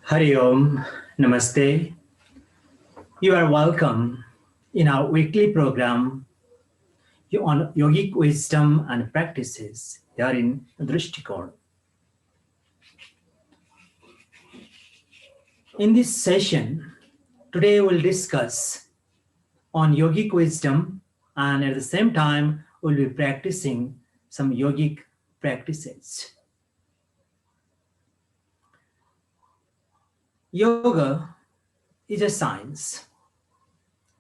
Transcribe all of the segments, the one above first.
Hari Om, Namaste. You are welcome in our weekly program on yogic wisdom and practices here in Drishtikon. In this session, today we'll discuss on yogic wisdom and at the same time we'll be practicing some yogic practices. Yoga is a science.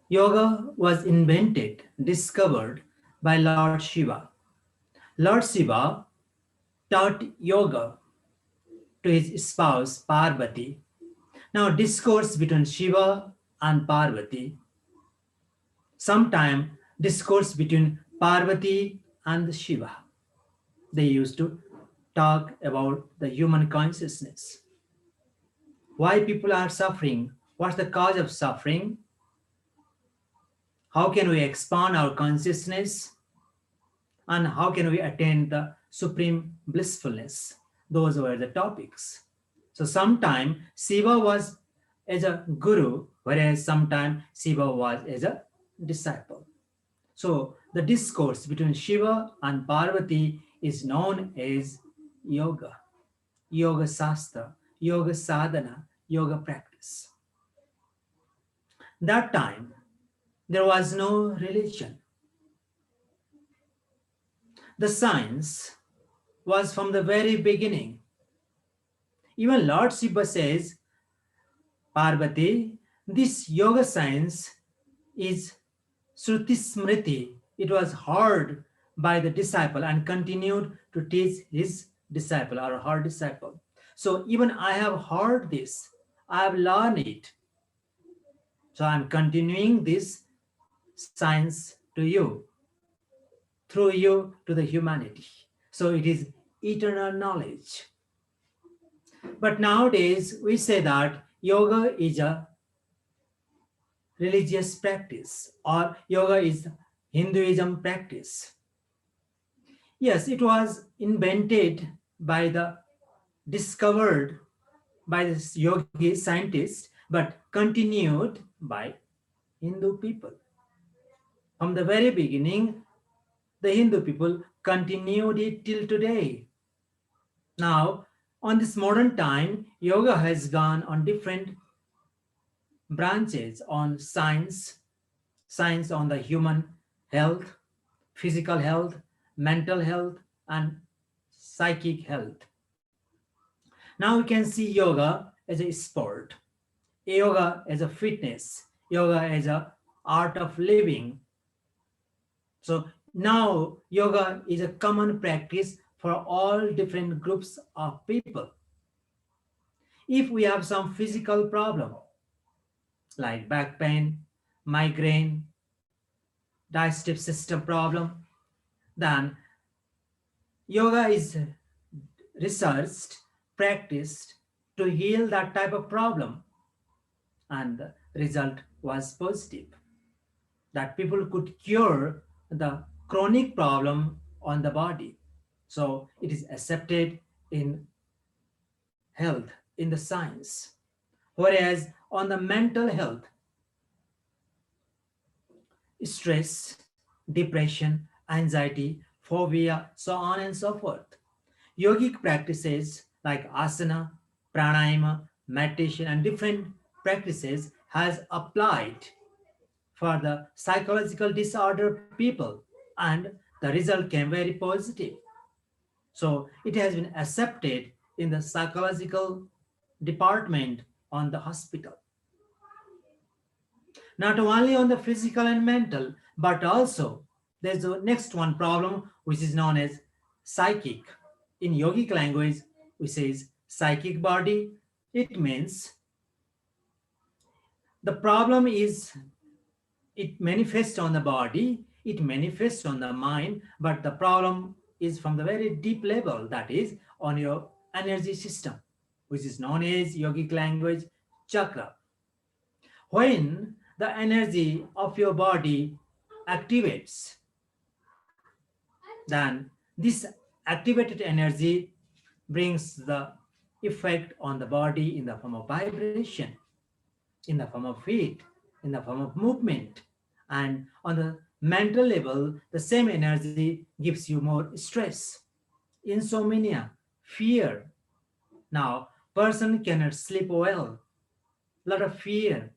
Yoga was invented, discovered by Lord Shiva. Lord Shiva taught yoga to his spouse Parvati. Now, discourse between Shiva and Parvati, sometime discourse between Parvati and Shiva. They used to talk about the human consciousness. Why people are suffering? What's the cause of suffering? How can we expand our consciousness? And how can we attain the supreme blissfulness? Those were the topics. So sometime Shiva was as a guru, whereas sometime Shiva was as a disciple. So the discourse between Shiva and Parvati is known as yoga, yoga sastra, yoga sadhana, yoga practice. That time, there was no religion. The science was from the very beginning. Even Lord Shiva says, Parvati, this yoga science is Shruti Smriti. It was heard by the disciple and continued to teach his disciple or her disciple. So even I have heard this, I have learned it. So I'm continuing this science to you, through you to the humanity. So it is eternal knowledge. But nowadays we say that yoga is a religious practice or yoga is Hinduism practice. Yes, it was invented by the discovered by this yogi scientist, but continued by Hindu people. From the very beginning, the Hindu people continued it till today. Now, on this modern time, yoga has gone on different branches on science on the human health, physical health, mental health, and psychic health. Now we can see yoga as a sport, yoga as a fitness, yoga as a art of living. So now yoga is a common practice for all different groups of people. If we have some physical problem like back pain, migraine, digestive system problem, then yoga is researched, practiced to heal that type of problem. And the result was positive. That people could cure the chronic problem on the body. So it is accepted in health, in the science. Whereas on the mental health, stress, depression, anxiety, phobia, so on and so forth. Yogic practices like asana, pranayama, meditation, and different practices has applied for the psychological disorder people, and the result came very positive. So it has been accepted in the psychological department on the hospital. Not only on the physical and mental, but also there's the next one problem which is known as psychic. In yogic language, we say psychic body. It means the problem is it manifests on the body, it manifests on the mind, but the problem is from the very deep level, that is on your energy system, which is known as yogic language chakra. When the energy of your body activates, then this activated energy brings the effect on the body in the form of vibration, in the form of heat, in the form of movement. And on the mental level, the same energy gives you more stress, insomnia, fear. Now, person cannot sleep well, lot of fear.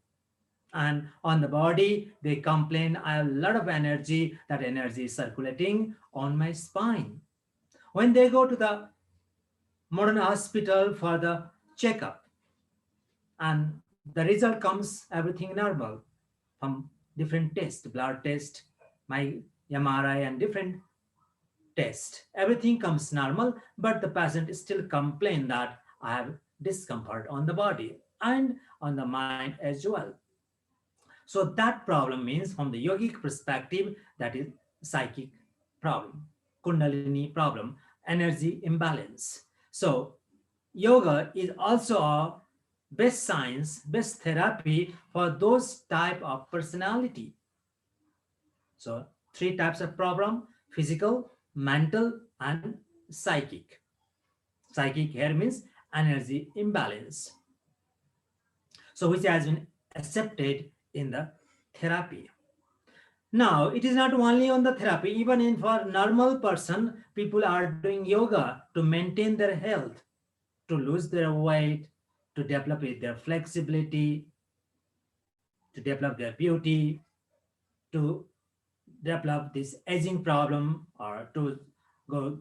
And on the body, they complain, I have a lot of energy, that energy is circulating on my spine. When they go to the modern hospital for the checkup, and the result comes everything normal from different tests, blood test, my MRI, and different test, everything comes normal, but the patient still complain that I have discomfort on the body and on the mind as well. So that problem means, from the yogic perspective, that is psychic problem, kundalini problem, energy imbalance. So yoga is also a best science, best therapy for those type of personality. So three types of problem: physical, mental, and psychic. Psychic here means energy imbalance. So which has been accepted in the therapy. Now, it is not only on the therapy, even in for normal person, people are doing yoga to maintain their health, to lose their weight, to develop their flexibility, to develop their beauty, to develop this aging problem, or to go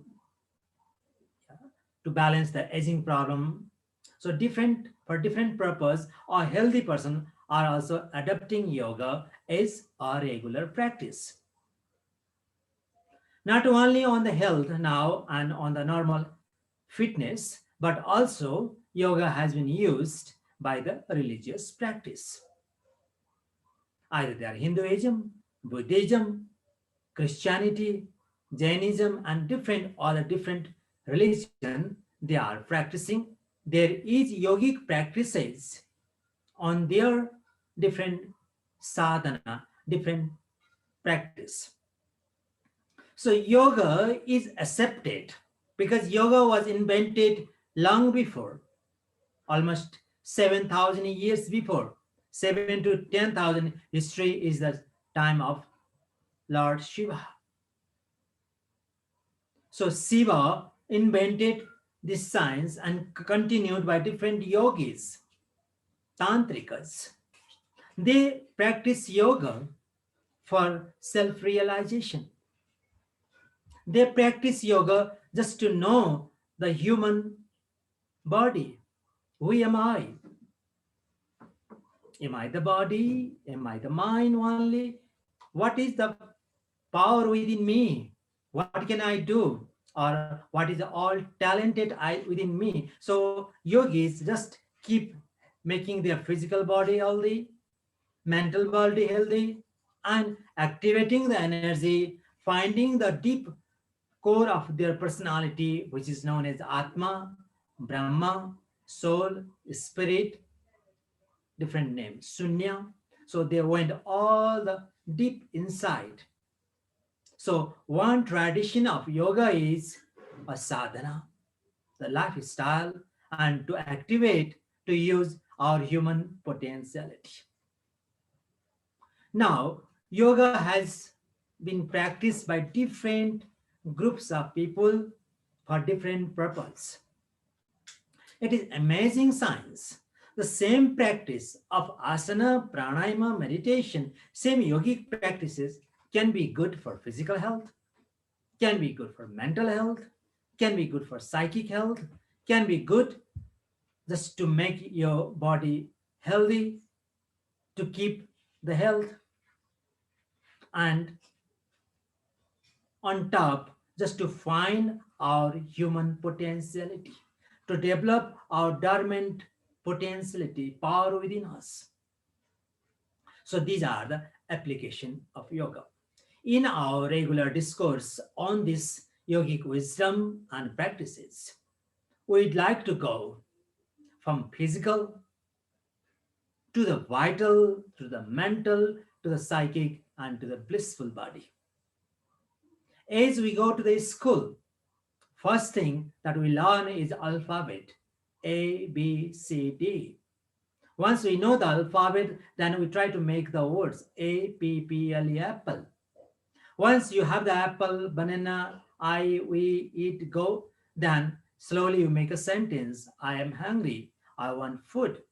to balance the aging problem. So different for different purpose, a healthy person are also adopting yoga as a regular practice. Not only on the health now and on the normal fitness, but also yoga has been used by the religious practice. Either they are Hinduism, Buddhism, Christianity, Jainism, and different other different religion they are practicing. There is yogic practices on their different sadhana, different practice. So yoga is accepted because yoga was invented long before, almost 7,000 years before. 7 to 10,000 history is the time of Lord Shiva. So Shiva invented this science and continued by different yogis, tantrikas. They practice yoga for self-realization. They practice yoga just to know the human body. Who am I? Am I the body? Am I the mind only? What is the power within me? What can I do? Or what is all talented I within me? So yogis just keep making their physical body healthy, mental body healthy, and activating the energy, finding the deep core of their personality, which is known as Atma, Brahma, soul, spirit, different names, Sunya. So they went all the deep inside. So one tradition of yoga is a sadhana, the lifestyle, and to activate, to use our human potentiality. Now, yoga has been practiced by different groups of people for different purposes. It is amazing science. The same practice of asana, pranayama, meditation, same yogic practices can be good for physical health, can be good for mental health, can be good for psychic health, can be good just to make your body healthy, to keep the health, and on top, just to find our human potentiality, to develop our dormant potentiality, power within us. So these are the application of yoga. In our regular discourse on this yogic wisdom and practices, we'd like to go from physical to the vital, to the mental, to the psychic, and to the blissful body. As we go to the school, first thing that we learn is alphabet, A, B, C, D. Once we know the alphabet, then we try to make the words A, P, P, L, E, apple. Once you have the apple, banana, we eat, go, then slowly you make a sentence. I am hungry. I want food.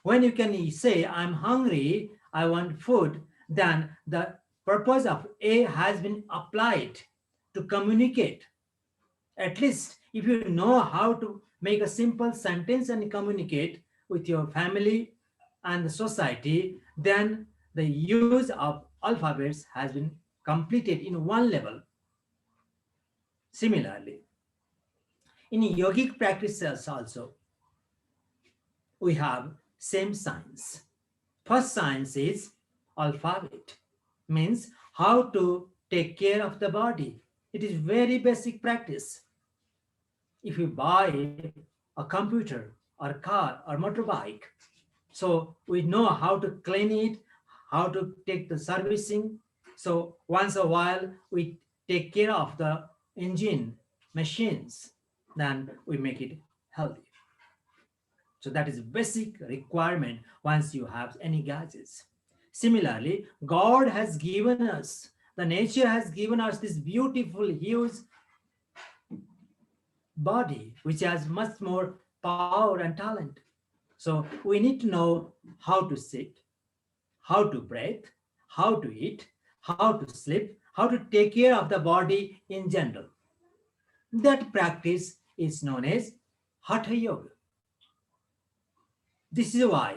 When you can say, I'm hungry, I want food, then the purpose of A has been applied to communicate. At least if you know how to make a simple sentence and communicate with your family and the society, then the use of alphabets has been completed in one level. Similarly, in yogic practices also, we have same science. First science is alphabet, means how to take care of the body. It is very basic practice. If you buy a computer or car or motorbike, so we know how to clean it, how to take the servicing. So once a while we take care of the engine machines, then we make it healthy. So that is a basic requirement once you have any gadgets. Similarly, God has given us, the nature has given us this beautiful, huge body, which has much more power and talent. So we need to know how to sit, how to breathe, how to eat, how to sleep, how to take care of the body in general. That practice is known as Hatha Yoga. This is why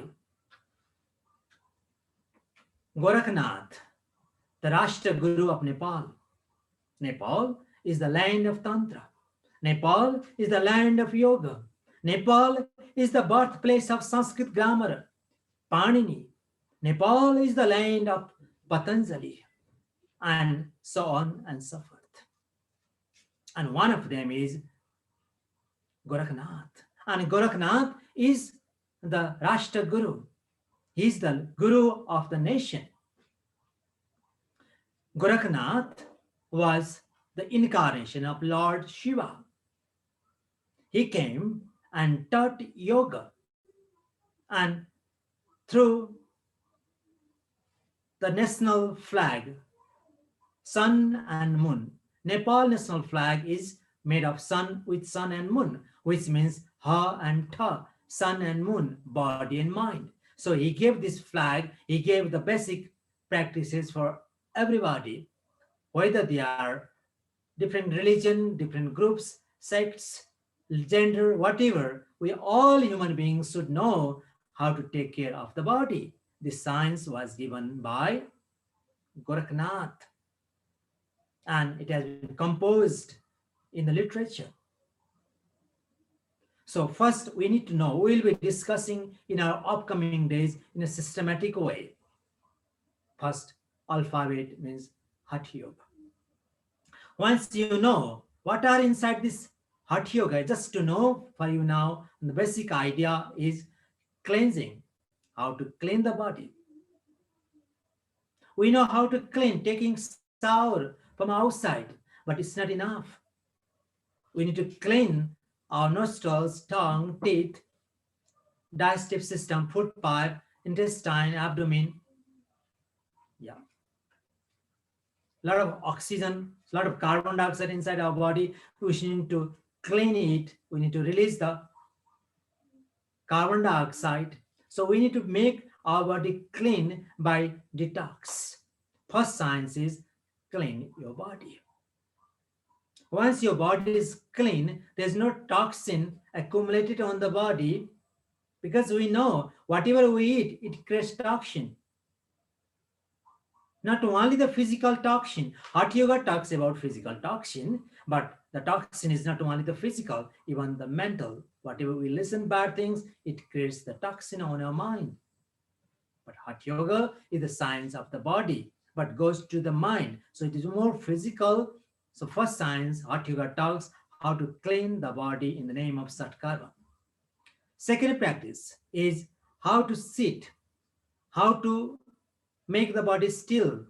Gorakhnath, the Rashtra Guru of Nepal, Nepal is the land of Tantra. Nepal is the land of yoga. Nepal is the birthplace of Sanskrit grammar, Panini. Nepal is the land of Patanjali, and so on and so forth. And one of them is Gorakhnath. And Gorakhnath is the Rashtra Guru. He is the Guru of the nation. Gorakhnath was the incarnation of Lord Shiva. He came and taught yoga, and through the national flag, sun and moon. Nepal national flag is made of sun with sun and moon, which means ha and ta, sun and moon, body and mind. So he gave this flag, he gave the basic practices for everybody, whether they are different religion, different groups, sects, gender, whatever. We all human beings should know how to take care of the body. This science was given by Gorakhnath, and it has been composed in the literature. So first we need to know, we'll be discussing in our upcoming days in a systematic way. First, alphabet means Hatha Yoga. Once you know what are inside this Hatha Yoga, just to know for you now, the basic idea is cleansing, how to clean the body. We know how to clean, taking shower from outside, but it's not enough. We need to clean our nostrils, tongue, teeth, digestive system, food pipe, intestine, abdomen. Yeah. A lot of oxygen, a lot of carbon dioxide inside our body. We need to clean it. We need to release the carbon dioxide. So we need to make our body clean by detox. First science is clean your body. Once your body is clean, there's no toxin accumulated on the body, because we know whatever we eat, it creates toxin. Not only the physical toxin. Hatha Yoga talks about physical toxin, but the toxin is not only the physical, even the mental. Whatever we listen bad things, it creates the toxin on our mind. But Hatha Yoga is the science of the body, but goes to the mind. So it is more physical. So first science, Hatha Yoga talks how to clean the body in the name of Satkarma. Second practice is how to sit, how to make the body still.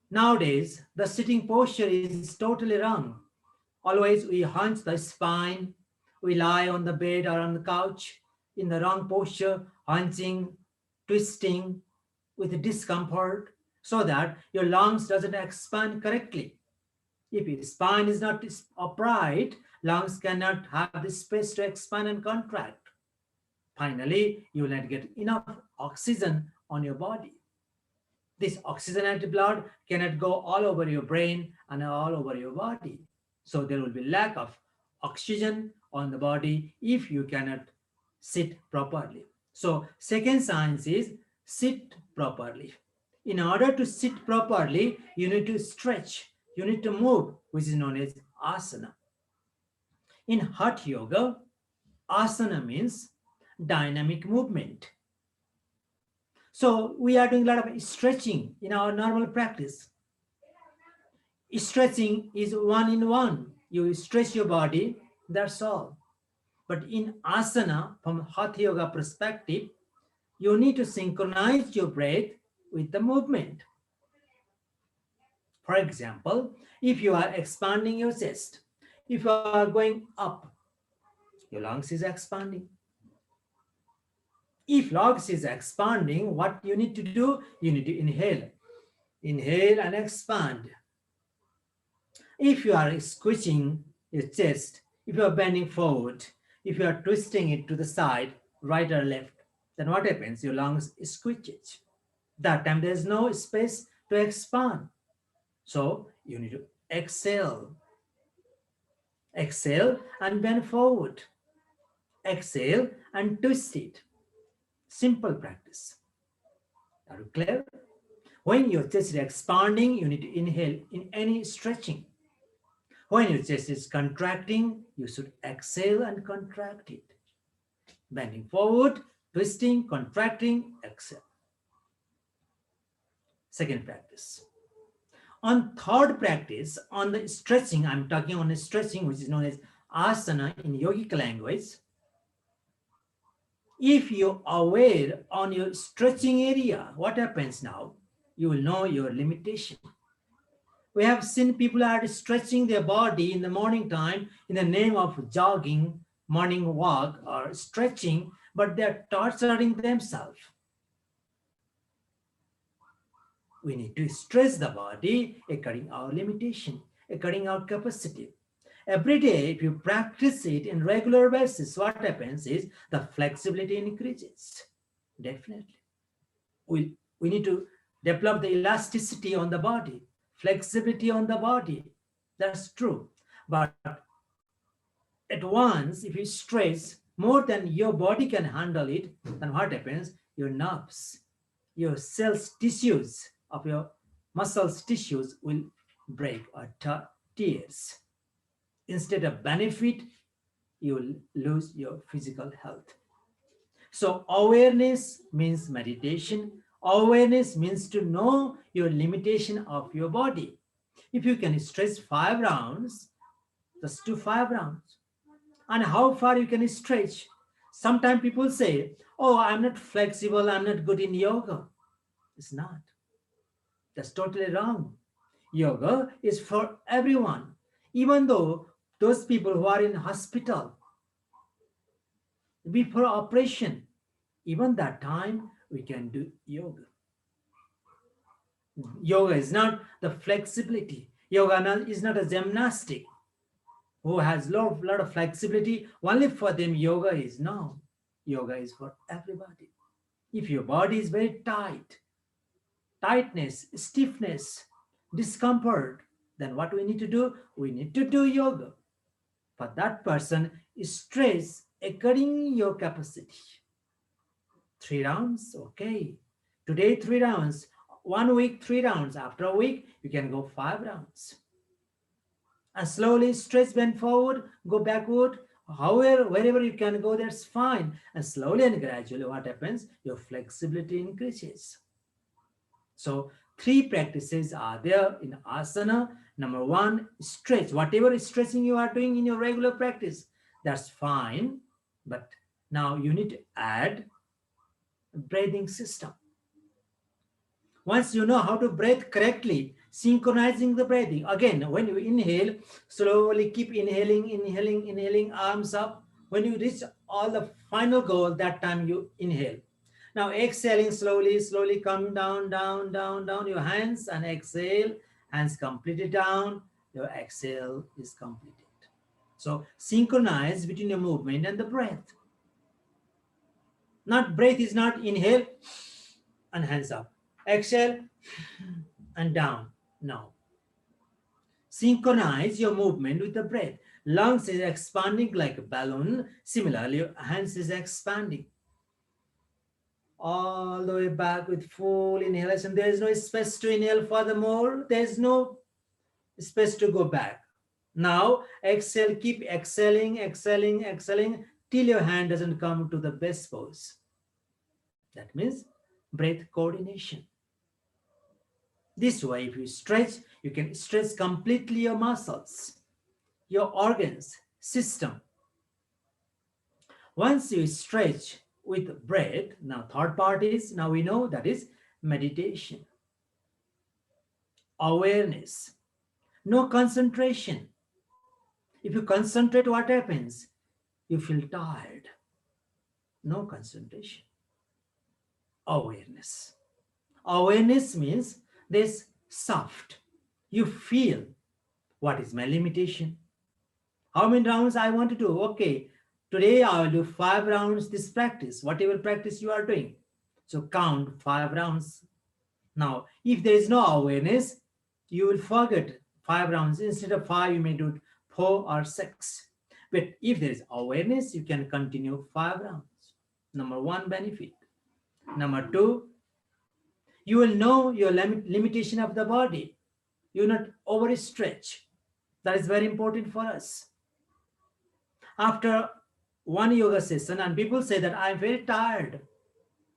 Nowadays, the sitting posture is totally wrong. Always we hunch the spine, we lie on the bed or on the couch in the wrong posture, hunching, twisting with discomfort so that your lungs doesn't expand correctly. If your spine is not upright, lungs cannot have the space to expand and contract. Finally, you will not get enough oxygen on your body. This oxygenated blood cannot go all over your brain and all over your body. So there will be lack of oxygen on the body if you cannot sit properly. So second science is sit properly. In order to sit properly, you need to stretch, you need to move, which is known as asana. In Hatha Yoga, asana means dynamic movement. So we are doing a lot of stretching in our normal practice. Stretching is one in one. You stretch your body, that's all. But in asana, from Hatha Yoga perspective, you need to synchronize your breath with the movement. For example, if you are expanding your chest, if you are going up, your lungs is expanding. If lungs is expanding, what you need to do? You need to inhale. Inhale and expand. If you are squishing your chest, if you are bending forward, if you are twisting it to the side, right or left, then what happens? Your lungs squeeze it. That time there is no space to expand. So you need to exhale. Exhale and bend forward. Exhale and twist it. Simple practice. Are you clear? When your chest is expanding, you need to inhale in any stretching. When your chest is contracting, you should exhale and contract it. Bending forward, twisting, contracting, exhale. Second practice. On third practice, on the stretching, I'm talking on the stretching, which is known as asana in yogic language. If you are aware on your stretching area, what happens now? You will know your limitation. We have seen people are stretching their body in the morning time in the name of jogging, morning walk, or stretching, but they're torturing themselves. We need to stretch the body according our limitation, according our capacity. Every day, if you practice it in regular basis, what happens is the flexibility increases. Definitely. We need to develop the elasticity on the body, flexibility on the body. That's true. But at once, if you stress more than your body can handle it, then what happens? Your nerves, your cells, tissues of your muscles, tissues will break or tears. Instead of benefit, you will lose your physical health. So awareness means meditation. Awareness means to know your limitation of your body. If you can stretch 5 rounds, just do 5 rounds. And how far you can stretch. Sometimes people say, oh, I'm not flexible, I'm not good in yoga. It's not. That's totally wrong. Yoga is for everyone. Even though those people who are in hospital, before operation, even that time we can do yoga. Yoga is not the flexibility. Yoga is not a gymnastic who has lot of flexibility. Only for them yoga is. No. Yoga is for everybody. If your body is very tight, tightness, stiffness, discomfort, then what we need to do? We need to do yoga. For that person, stress according your capacity. 3 rounds, okay. Today 3 rounds, 1 week 3 rounds. After a week, you can go 5 rounds. And slowly stretch, bend forward, go backward. However, wherever you can go, that's fine. And slowly and gradually, what happens? Your flexibility increases. So 3 practices are there in asana. Number 1, stretch. Whatever stretching you are doing in your regular practice, that's fine. But now you need to add breathing system. Once you know how to breathe correctly, synchronizing the breathing. Again, when you inhale, slowly keep inhaling, inhaling, inhaling, arms up. When you reach all the final goal, that time you inhale. Now exhaling slowly, slowly come down, down, down, down your hands and exhale. Hands completely down. Your exhale is completed. So synchronize between your movement and the breath. Not breath is not inhale and hands up. Exhale and down. No. Synchronize your movement with the breath. Lungs is expanding like a balloon. Similarly, your hands is expanding all the way back with full inhalation. There is no space to inhale furthermore. There is no space to go back. Now, exhale, keep exhaling, exhaling, exhaling till your hand doesn't come to the best pose. That means breath coordination. This way, if you stretch, you can stretch completely your muscles, your organs, system. Once you stretch with breath, now third part is, now we know that is meditation, awareness, no concentration. If you concentrate, what happens? You feel tired. No concentration. Awareness. Awareness means this soft. You feel what is my limitation. How many rounds I want to do? Okay, today I will do 5 rounds this practice, whatever practice you are doing. So count 5 rounds. Now, if there is no awareness, you will forget 5 rounds. Instead of 5, you may do 4 or 6. But if there is awareness, you can continue 5 rounds. Number one benefit. Number two, you will know your limitation of the body. You will not overstretch. That is very important for us. After one yoga session, and people say that I'm very tired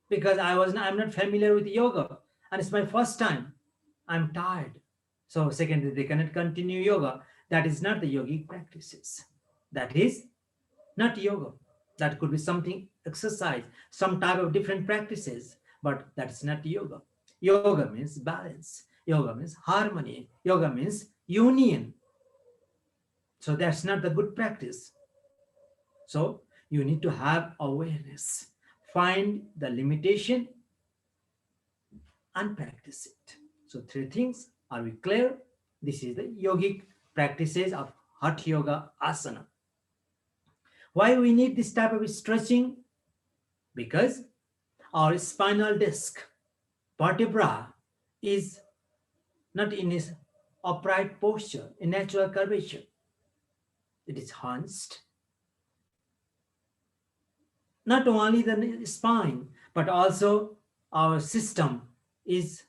because I'm not familiar with yoga and it's my first time. I'm tired. So secondly, they cannot continue yoga. That is not the yogic practices. That is not yoga. That could be something exercise, some type of different practices, but that's not yoga. Yoga means balance. Yoga means harmony. Yoga means union. So that's not the good practice. So you need to have awareness. Find the limitation and practice it. So 3 things. Are we clear? This is the yogic practices of Hatha Yoga Asana. Why we need this type of stretching? Because our spinal disc, vertebra, is not in its upright posture, in natural curvature. It is hunched. Not only the spine, but also our system is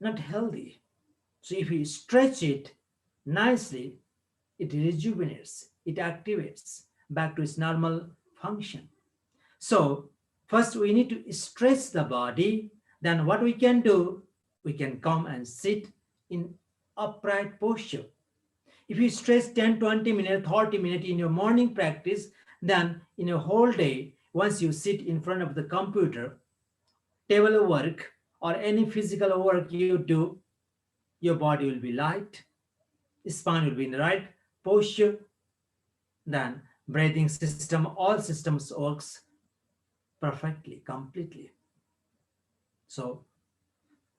not healthy. So if we stretch it nicely, it rejuvenates, it activates back to its normal function. So first we need to stretch the body. Then what we can do, we can come and sit in upright posture. If you stretch 10, 20 minutes, 30 minutes in your morning practice, then in a whole day, once you sit in front of the computer, table work, or any physical work you do, your body will be light, spine will be in the right posture, then breathing system, all systems works perfectly, completely. So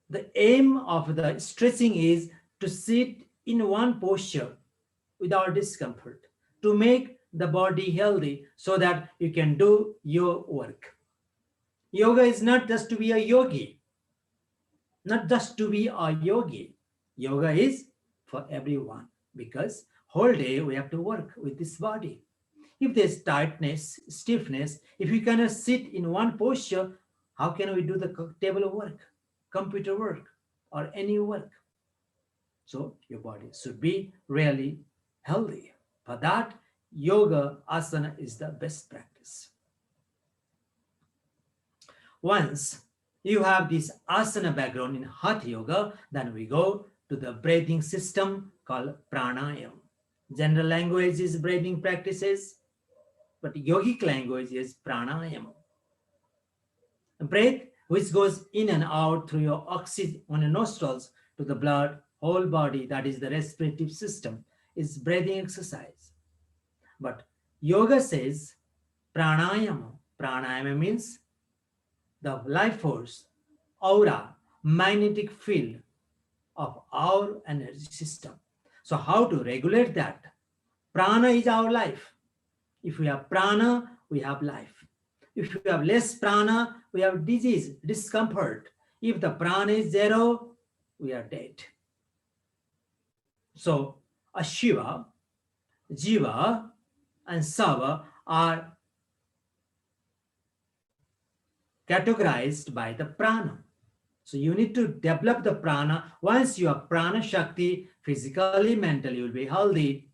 the aim of the stretching is to sit in one posture without discomfort, to make the body healthy so that you can do your work. Yoga is not just to be a yogi, not just to be a yogi. Yoga is for everyone because whole day we have to work with this body. If there's tightness, stiffness, if we cannot sit in one posture, how can we do the table work, computer work, or any work? So your body should be really healthy. For that, yoga asana is the best practice. Once you have this asana background in Hatha Yoga, then we go to the breathing system called Pranayama. General language is breathing practices, but yogic language is Pranayama. Breath which goes in and out through your oxygen on your nostrils to the blood, whole body, that is the respiratory system, is breathing exercise. But yoga says pranayama. Pranayama means the life force, aura, magnetic field of our energy system. So, how to regulate that? Prana is our life. If we have prana, we have life. If we have less prana, we have disease, discomfort. If the prana is zero, we are dead. So, a Shiva, Jiva, and Sava are categorized by the prana. So you need to develop the prana. Once you have prana shakti, physically, mentally, you will be healthy,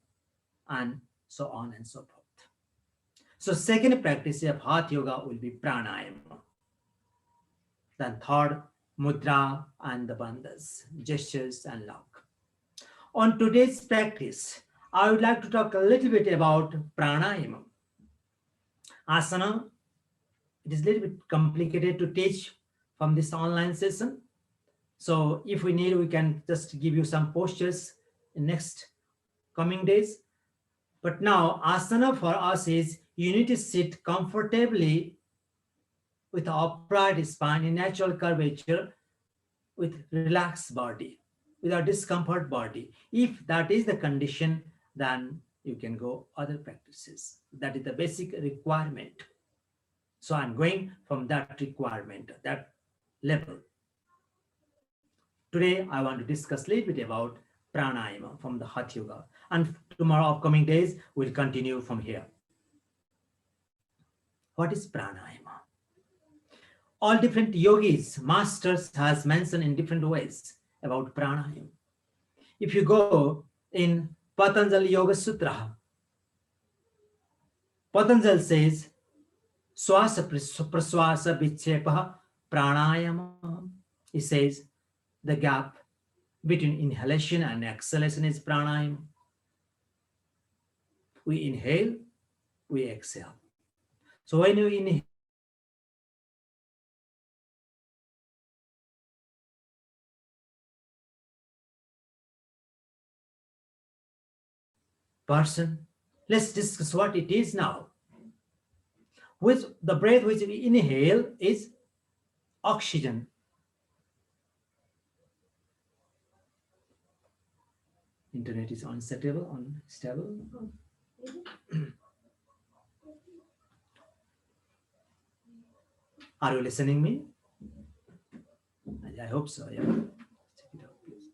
and so on and so forth. So second practice of Hatha Yoga will be pranayama. Then third, mudra and the bandhas, gestures and lock. On today's practice, I would like to talk a little bit about pranayama. Asana, it is a little bit complicated to teach from this online session. So if we need, we can just give you some postures in next coming days. But now asana for us is you need to sit comfortably with upright spine in natural curvature with relaxed body, without discomfort body. If that is the condition, then you can go other practices. That is the basic requirement. So I'm going from that requirement, that level. Today, I want to discuss a little bit about pranayama from the Hatha Yoga. And tomorrow, upcoming days, we'll continue from here. What is pranayama? All different yogis, masters has mentioned in different ways about pranayama. If you go in Patanjali Yoga Sutra, Patanjali says, Swasa praswasa vichepaha pranayama. He says, the gap between inhalation and exhalation is pranayama. We inhale, we exhale. So when you inhale, person, let's discuss what it is now. With the breath which we inhale is oxygen. Internet is unstable. Are you listening me? I hope so. Yeah. Check it out, please.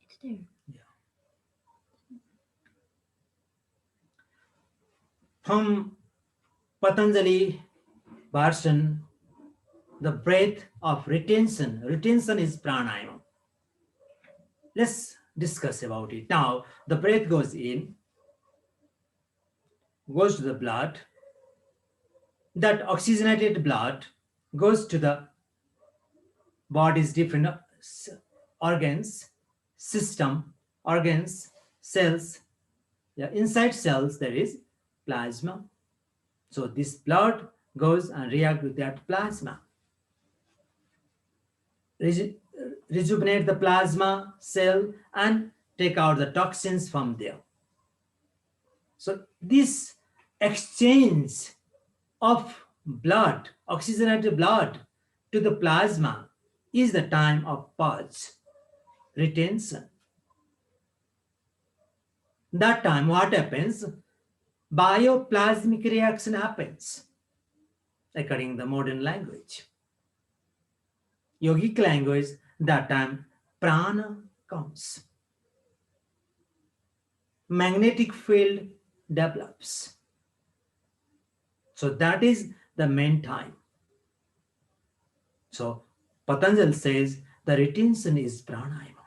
It's there. Yeah. From Patanjali version, the breath of retention is pranayama. Let's discuss about it. Now, the breath goes in, goes to the blood. That oxygenated blood goes to the body's different organs, system, organs, cells. Yeah, inside cells, there is plasma. So this blood goes and reacts with that plasma. Rejuvenate the plasma cell and take out the toxins from there. So this exchange of blood, oxygenated blood to the plasma is the time of purge, retention. That time what happens? Bioplasmic reaction happens, according to the modern language. Yogic language, that time prana comes. Magnetic field develops. So that is the main time. So Patanjali says the retention is pranayama.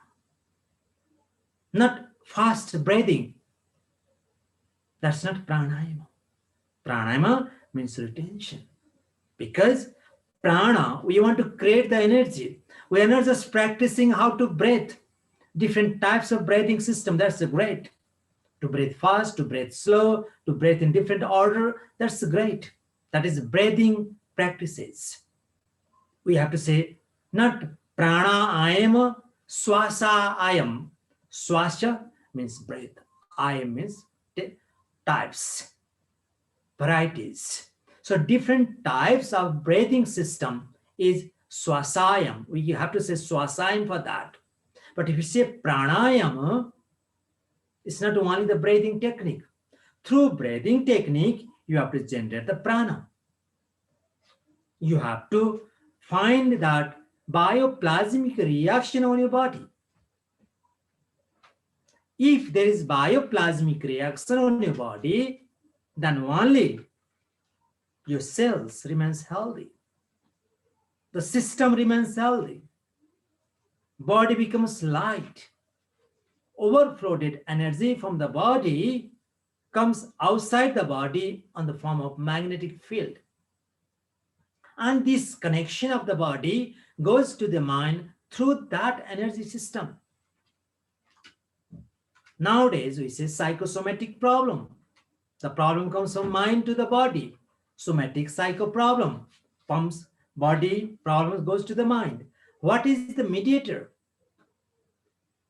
Not fast breathing. That's not pranayama. Pranayama means retention. Because prana, we want to create the energy. We are not just practicing how to breathe. Different types of breathing system, that's great. To breathe fast, to breathe slow, to breathe in different order, that's great. That is breathing practices. We have to say not prana ayam, swasa ayam. Swasha means breath. Ayam means types, varieties. So different types of breathing system is swasayam. We have to say swasayam for that. But if you say pranayama, it's not only the breathing technique. Through breathing technique, you have to generate the prana. You have to find that bioplasmic reaction on your body. If there is bioplasmic reaction on your body, then only your cells remains healthy. The system remains healthy. Body becomes light. Overflowed energy from the body comes outside the body on the form of magnetic field. And this connection of the body goes to the mind through that energy system. Nowadays, we say psychosomatic problem. The problem comes from mind to the body. Somatic psycho problem. Pumps, body problem goes to the mind. What is the mediator?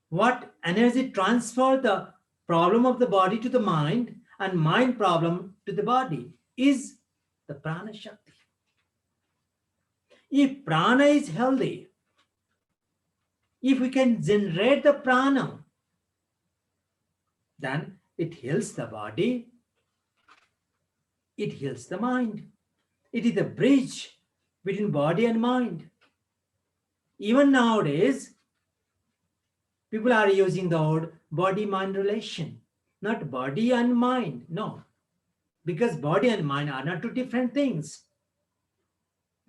What energy transfer the problem of the body to the mind and mind problem to the body is the prana shakti. If prana is healthy, if we can generate the prana, then it heals the body, it heals the mind. It is the bridge between body and mind. Even nowadays, people are using the word body-mind relation, not body and mind. No, because body and mind are not two different things.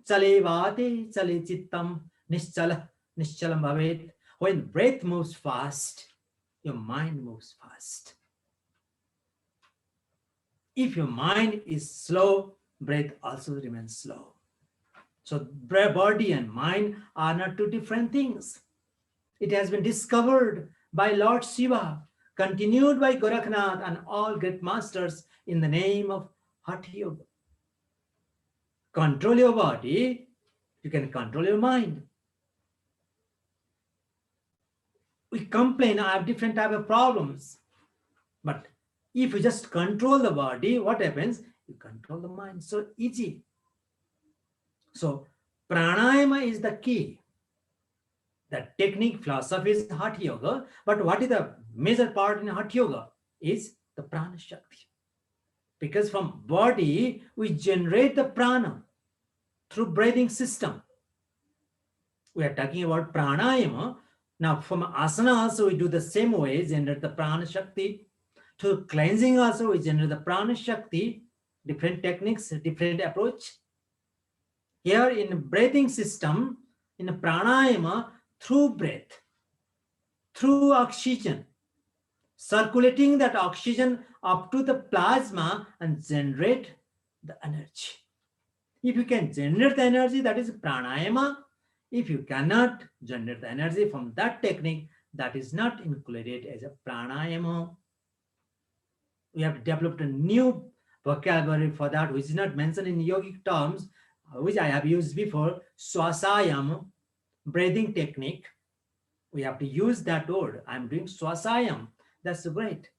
Chale vate, chale chittam, nishchalam bhavet. When breath moves fast, your mind moves fast. If your mind is slow, breath also remains slow. So body and mind are not two different things. It has been discovered by Lord Shiva, continued by Gorakhnath and all great masters in the name of Hatha Yoga. Control your body, you can control your mind. We complain, I have different type of problems. But if you just control the body, what happens? You control the mind. So easy. So pranayama is the key. The technique philosophy is Hatha Yoga, but what is the major part in Hatha Yoga is the prana shakti. Because from body we generate the prana through breathing system. We are talking about pranayama. Now from asana also we do the same way, generate the prana shakti. To cleansing also we generate the prana shakti, different techniques, different approach. Here in breathing system, in pranayama, through breath, through oxygen, circulating that oxygen up to the plasma and generate the energy. If you can generate the energy, that is pranayama. If you cannot generate the energy from that technique, that is not included as a pranayama. We have developed a new vocabulary for that, which is not mentioned in yogic terms, which I have used before, swasayam, breathing technique. We have to use that word. I'm doing swasayam. That's great.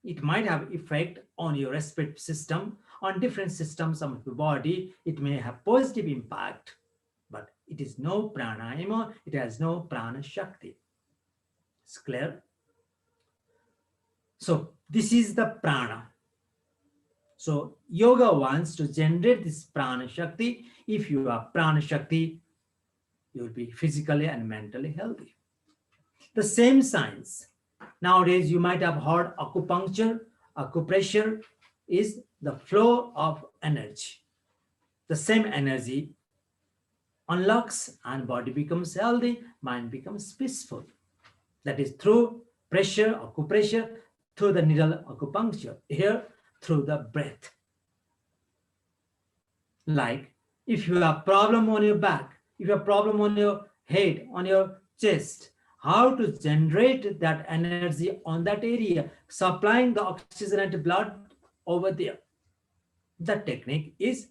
It might have effect on your respiratory system, on different systems of the body. It may have positive impact, but it is no pranayama. It has no prana shakti. It's clear? So this is the prana. So yoga wants to generate this prana shakti. If you have prana shakti, you will be physically and mentally healthy. The same science. Nowadays, you might have heard acupuncture. Acupressure is the flow of energy. The same energy unlocks and body becomes healthy, mind becomes peaceful. That is through pressure, acupressure, through the needle acupuncture. Here, through the breath. Like if you have problem on your back, if you have problem on your head, on your chest, how to generate that energy on that area, supplying the oxygenated blood over there. The technique is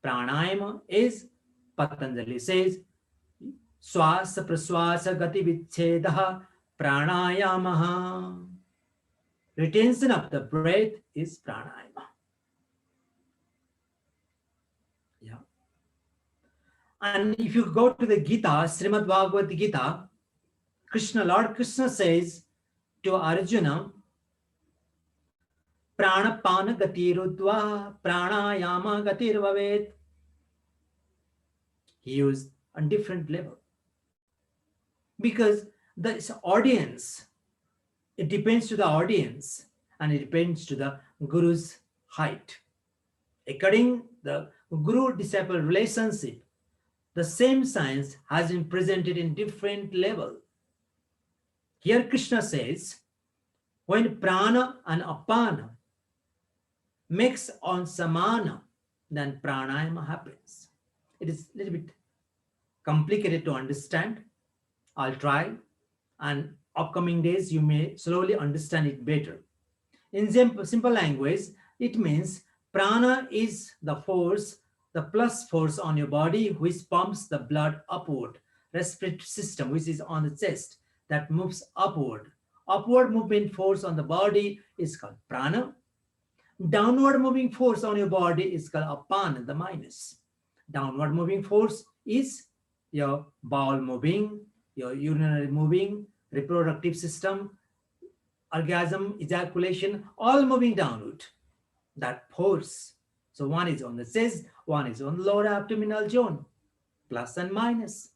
pranayama, is Patanjali says swasa praswasa gati vicheda pranayama. Retention of the breath is pranayama. Yeah. And if you go to the Gita, Srimad Bhagavad Gita, Lord Krishna says to Arjuna, pranapana gatirudva pranayama gatirvavet. He used a different level because the audience, it depends to the audience and it depends to the guru's height. According the guru-disciple relationship, the same science has been presented in different level. Here Krishna says, when prana and apana mix on samana, then pranayama happens. It is a little bit complicated to understand. I'll try, and upcoming days you may slowly understand it better. In simple language, it means prana is the force, the plus force on your body which pumps the blood upward. Respiratory system, which is on the chest, that moves upward. Upward movement force on the body is called prana. Downward moving force on your body is called apana, the minus. Downward moving force is your bowel moving, your urinary moving, reproductive system, orgasm, ejaculation, all moving downward. That force. So one is on the chest, one is on the lower abdominal zone, plus and minus,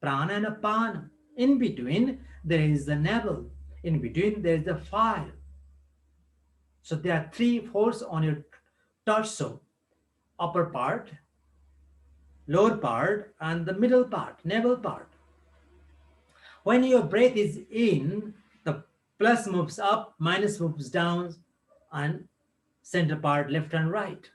prana and apana. In between, there is the navel. In between, there is the fire. So there are three forces on your torso: upper part, lower part, and the middle part, navel part. When your breath is in, the plus moves up, minus moves down, and center part left and right.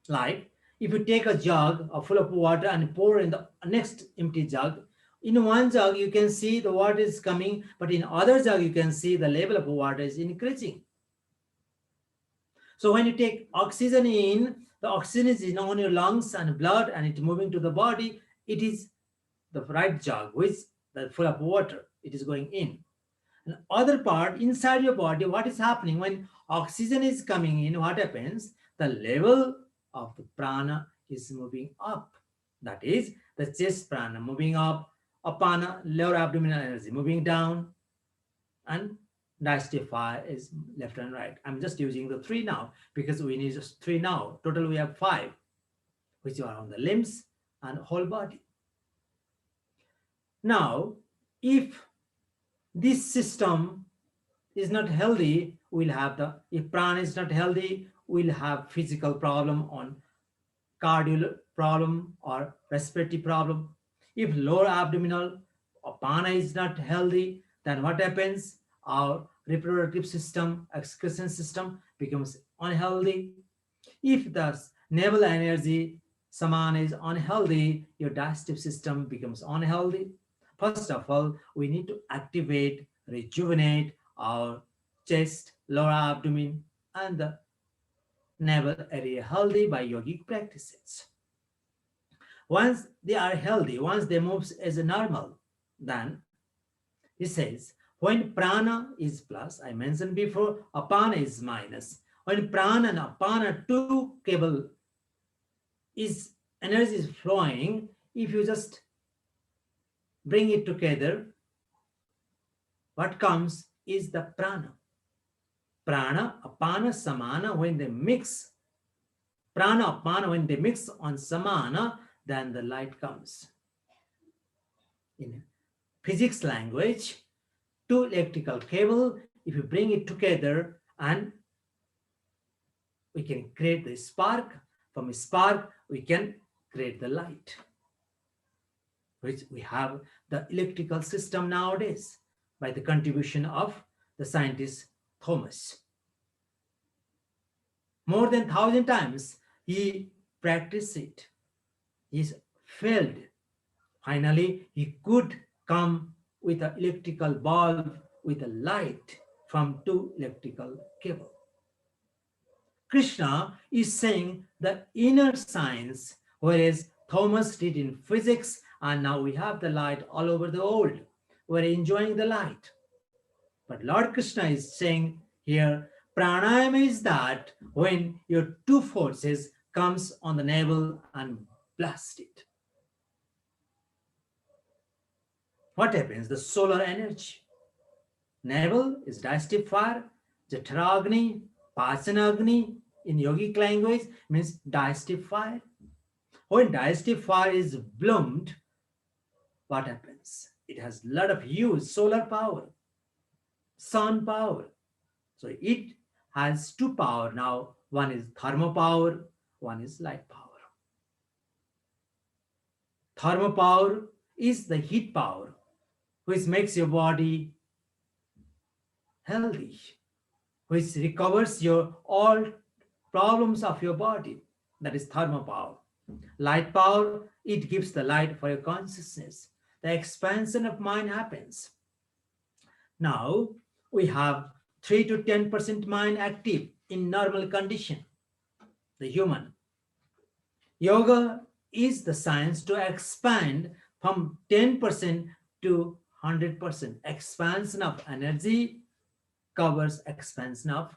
Like if you take a jug full of water and pour in the next empty jug, in one jug you can see the water is coming, but in other jug you can see the level of water is increasing. So when you take oxygen in, the oxygen is in on your lungs and blood and it's moving to the body. It is the right jug which is full of water. It is going in. And other part inside your body, what is happening when oxygen is coming in? What happens? The level of the prana is moving up. That is the chest prana moving up, apana, lower abdominal energy moving down, and diastole is left and right. I'm just using the three now because we need just three now. Total we have five, which are on the limbs and whole body. Now, if this system is not healthy, we'll have the, if prana is not healthy, we'll have physical problem on cardiac problem or respiratory problem. If lower abdominal apana is not healthy, then what happens? Our reproductive system, excretion system becomes unhealthy. If the navel energy samana is unhealthy, your digestive system becomes unhealthy. First of all, we need to activate, rejuvenate our chest, lower abdomen, and the navel area healthy by yogic practices. Once they are healthy, once they move as a normal, then he says, when prana is plus, I mentioned before, apana is minus. When prana and apana two cable is energy is flowing, if you just bring it together, what comes is the prana. Prana, apana, samana, when they mix, prana, apana, when they mix on samana, then the light comes. In physics language, two electrical cable, if you bring it together and we can create the spark, from a spark we can create the light, which we have the electrical system nowadays by the contribution of the scientist Thomas. More than 1,000 times he practiced it. He's failed Finally, he could come with an electrical bulb with a light from two electrical cable. Krishna is saying the inner science, whereas Thomas did in physics, and now we have the light all over the world. We're enjoying the light. But Lord Krishna is saying here, pranayama is that when your two forces comes on the navel and blast it. What happens? The solar energy. Navel is digestive fire, Jataragni, Pasanagni in yogic language means digestive fire. When digestive fire is bloomed, what happens? It has a lot of use, solar power, sun power. So it has two power now. One is thermal power, one is light power. Thermal power is the heat power, which makes your body healthy, which recovers your all problems of your body. That is thermal power. Light power, it gives the light for your consciousness. The expansion of mind happens. Now we have 3 to 10% mind active in normal condition, the human. Yoga is the science to expand from 10% to 100%. Expansion of energy covers expansion of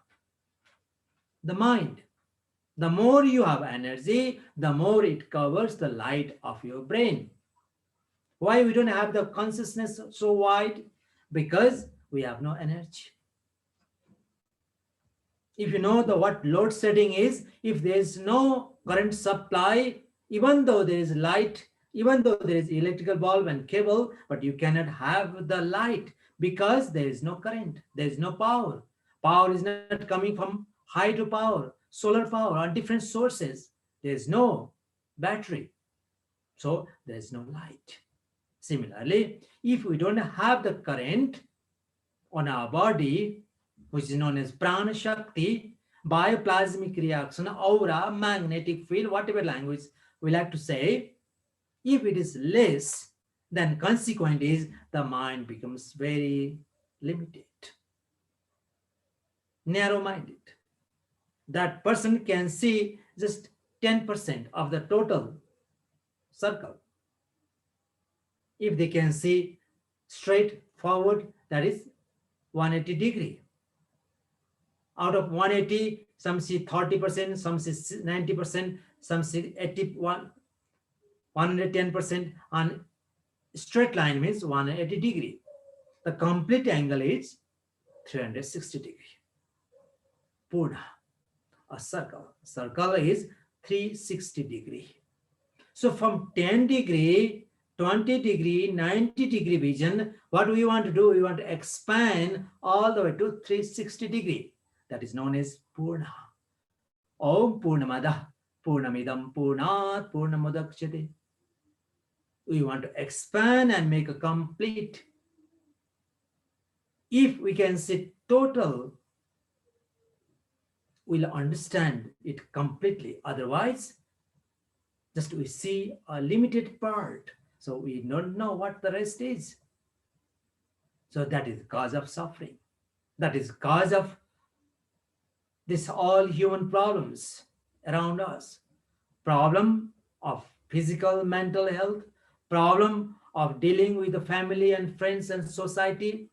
the mind. The more you have energy, the more it covers the light of your brain. Why we don't have the consciousness so wide? Because we have no energy. If you know the what load setting is, if there is no current supply, even though there is light, even though there is electrical bulb and cable, but you cannot have the light because there is no current, there is no power. Power is not coming from hydropower, solar power, or different sources. There is no battery, so there is no light. Similarly, if we don't have the current on our body, which is known as prana shakti, bioplasmic reaction, aura, magnetic field, whatever language we like to say, if it is less, then consequent is the mind becomes very limited, narrow-minded. That person can see just 10% of the total circle. If they can see straight forward, that is 180 degree. Out of 180, some see 30%, some see 90%, some see 81, 110%, and straight line means 180 degree. The complete angle is 360 degree. Purna, a circle. Circle is 360 degree. So from 10 degree, 20 degree, 90 degree vision, what we want to do, we want to expand all the way to 360 degree. That is known as Purna. Om Purnamada Purnamidam Purnat Purnamudakshate. We want to expand and make a complete. If we can see total, we'll understand it completely. Otherwise, just we see a limited part. So we don't know what the rest is. So that is cause of suffering. That is cause of this all human problems around us. Problem of physical, mental health, problem of dealing with the family and friends and society,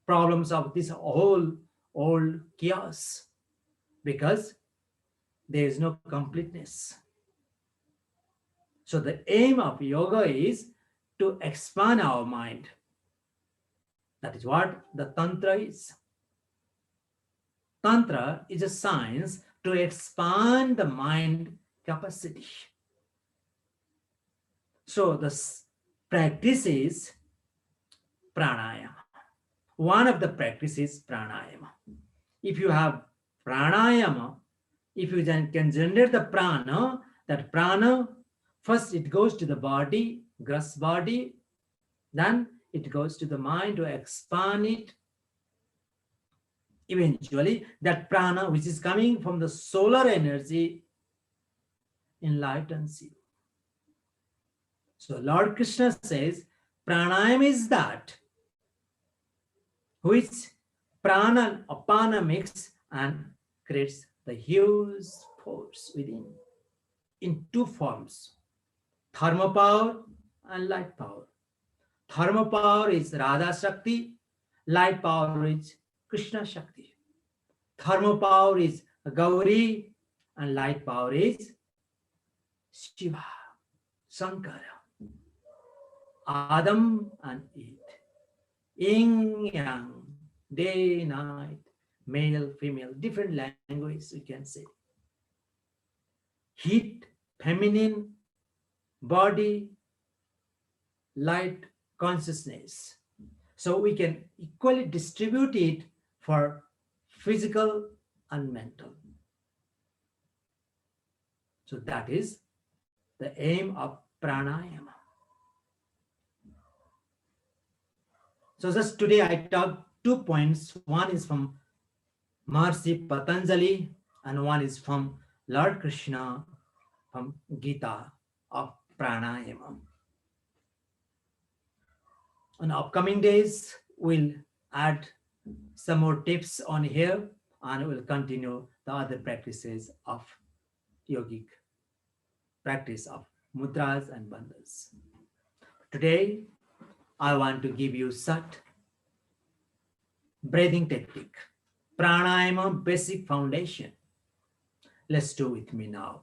problems of this whole old chaos, because there is no completeness. So the aim of yoga is to expand our mind. That is what the Tantra is. Tantra is a science to expand the mind capacity. So the practice is pranayama. One of the practices is pranayama. If you have pranayama, if you can generate the prana, that prana, first it goes to the body, gross body, then it goes to the mind to expand it. Eventually, that prana, which is coming from the solar energy, enlightens you. So Lord Krishna says, pranayama is that which prana and apana mix and creates the huge force within in two forms, thermal power and light power. Thermal power is Radha Shakti, light power is Krishna Shakti. Thermal power is Gauri, and light power is Shiva, Shankara, Adam and Eve. Yin Yang, day, night, male, female, different language you can say. Heat, feminine, body, light, consciousness. So we can equally distribute it for physical and mental. So that is the aim of pranayama. So just today I talked 2 points. One is from Maharishi Patanjali and one is from Lord Krishna from Gita of pranayama. On upcoming days, we'll add some more tips on here and we'll continue the other practices of yogic practice of mudras and bandhas. Today, I want to give you Sat breathing technique, pranayama basic foundation. Let's do with me now.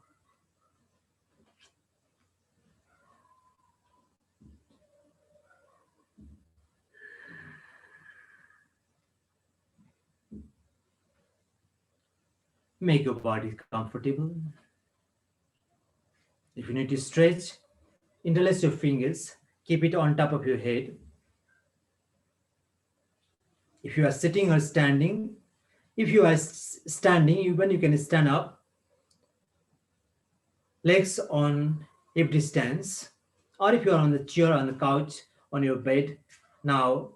Make your body comfortable. If you need to stretch, interlace your fingers, keep it on top of your head. If you are sitting or standing, if you are standing, even you can stand up, legs on hip distance, or if you are on the chair, on the couch, on your bed. Now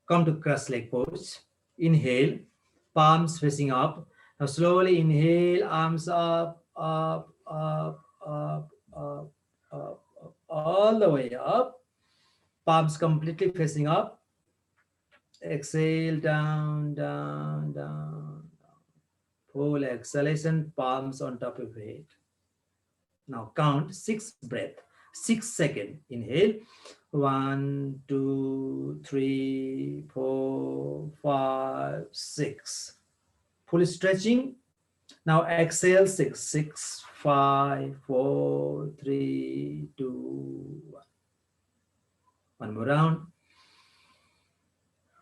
come to cross leg pose. Inhale, palms facing up. Now slowly inhale, arms up, up, up, up, up, up, up, all the way up. Palms completely facing up. Exhale, down, down, down. Full exhalation, palms on top of your head. Now count 6 breath, 6 seconds. Inhale, 1, 2, 3, 4, 5, 6. Full stretching. Now exhale, 6, 6, 5, 4, 3, 2, 1. One more round.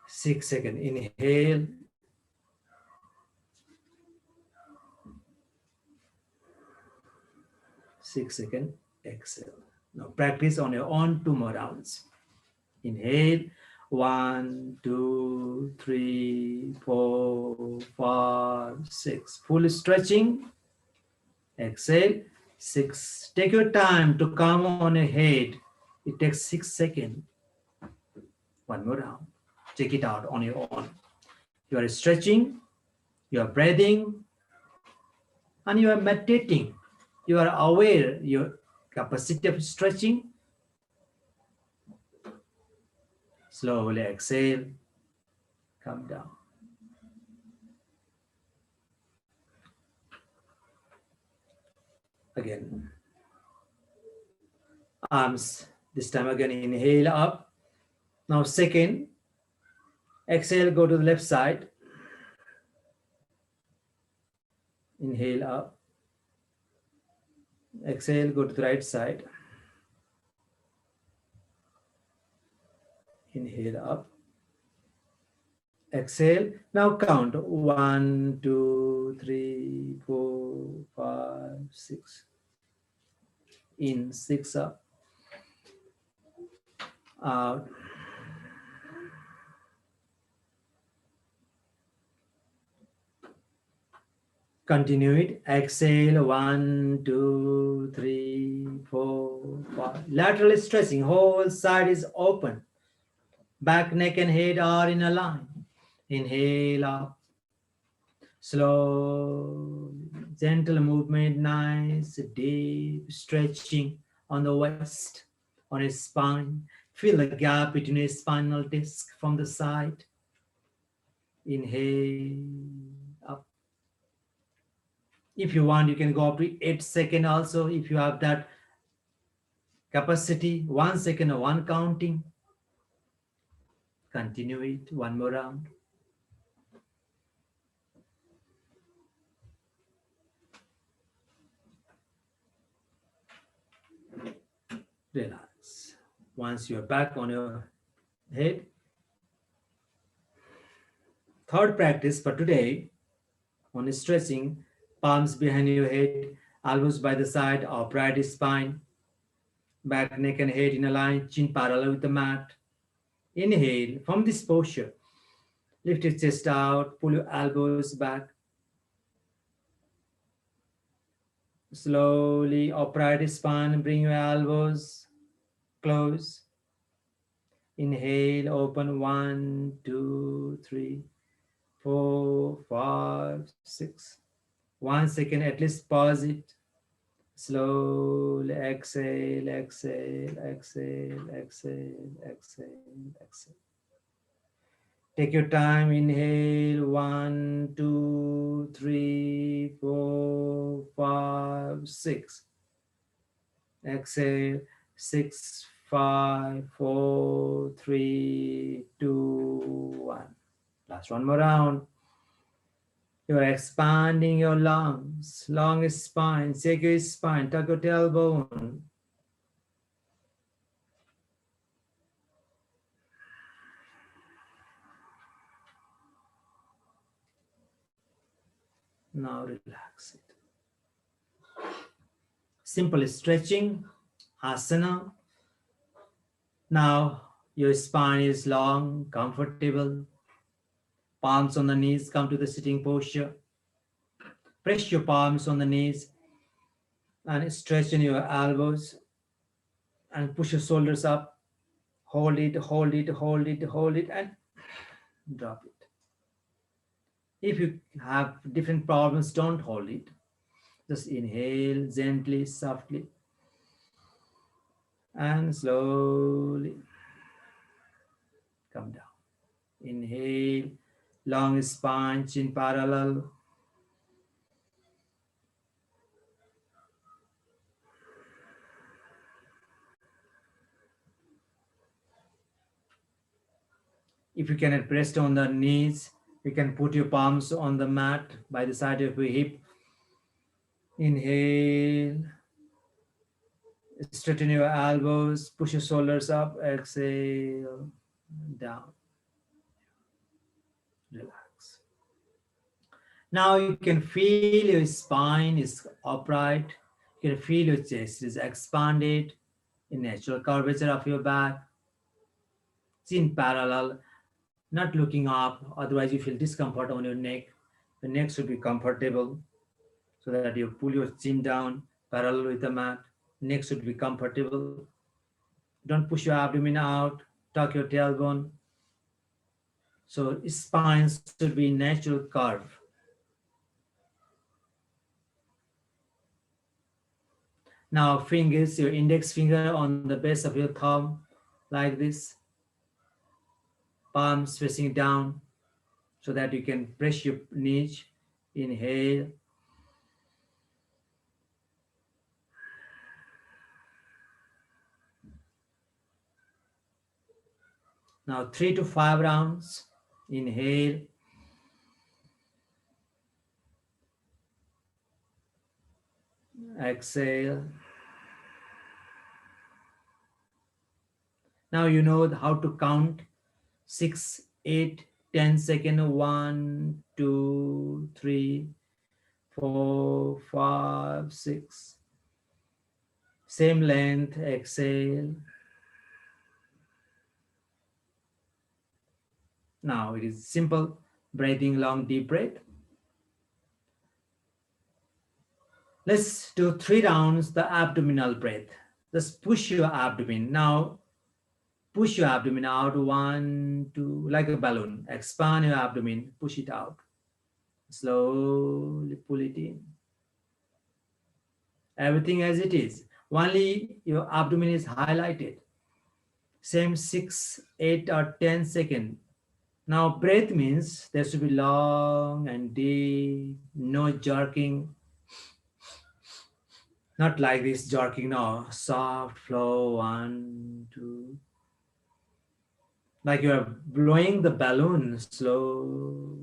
6 seconds. Inhale. 6 seconds. Exhale. Now practice on your own 2 more rounds. Inhale, 1, 2, 3, 4, 5, 6. Full stretching. Exhale, 6. Take your time to come on your head. It takes 6 seconds. One more round. Check it out on your own. You are stretching, you are breathing, and you are meditating. You are aware your capacity of stretching. Slowly exhale, come down. Again. Arms. This time again, inhale up. Now second, exhale, go to the left side. Inhale up. Exhale, go to the right side. Inhale up. Exhale. Now count 1, 2, 3, 4, 5, 6. In, 6 up. Out. Continue it. Exhale. 1, 2, 3, 4, 5. Lateral stretching. Whole side is open. Back, neck, and head are in a line. Inhale up. Slow, gentle movement. Nice, deep stretching on the waist. on your spine. Feel the gap between your spinal disc from the side. Inhale up. If you want, you can go up to 8 seconds also. If you have that capacity, 1 second or one counting, continue it. One more round. Relax. Once you're back on your head, third practice for today on stretching, palms behind your head, elbows by the side, upright spine, back, neck, and head in a line, chin parallel with the mat. Inhale from this posture. Lift your chest out, pull your elbows back. Slowly upright spine, bring your elbows close. Inhale, open 1, 2, 3, 4, 5, 6. 1 second, at least pause it. Slowly exhale, exhale, exhale, exhale, exhale, exhale. Take your time. Inhale 1, 2, 3, 4, 5, 6. Exhale 6, 5, 4, 3, 2, 1. Last one more round. You're expanding your lungs, long spine, shake your spine, tuck your tailbone. Now relax it. Simple stretching, asana. Now your spine is long, comfortable. Palms on the knees, come to the sitting posture. Press your palms on the knees and straighten your elbows and push your shoulders up. Hold it, hold it, hold it, hold it, and drop it. If you have different problems, don't hold it. Just inhale gently, softly, and slowly come down. Inhale, long spine, chin parallel. If you cannot rest on the knees, you can put your palms on the mat by the side of your hip. Inhale, straighten your elbows, push your shoulders up, exhale, down, relax. Now you can feel your spine is upright, you can feel your chest is expanded, in natural curvature of your back, chin parallel, not looking up, otherwise you feel discomfort on your neck. The neck should be comfortable so that you pull your chin down parallel with the mat. Neck should be comfortable. Don't push your abdomen out, tuck your tailbone. So spine should be natural curve. Now fingers, your index finger on the base of your thumb, like this, palms facing down so that you can press your knees. Inhale. Now 3 to 5 rounds. Inhale. Exhale. Now you know how to count 6, 8, 10 seconds. 1, 2, 3, 4, 5, 6. Same length. Exhale. Now it is simple breathing, long deep breath. Let's do 3 rounds, the abdominal breath. Just push your abdomen. Now push your abdomen out. 1, 2, like a balloon. Expand your abdomen, push it out. Slowly pull it in. Everything as it is. Only your abdomen is highlighted. Same 6, 8, or 10 seconds. Now, breath means there should be long and deep, no jerking, not like this jerking, no, soft flow, one, two, like you are blowing the balloon slow.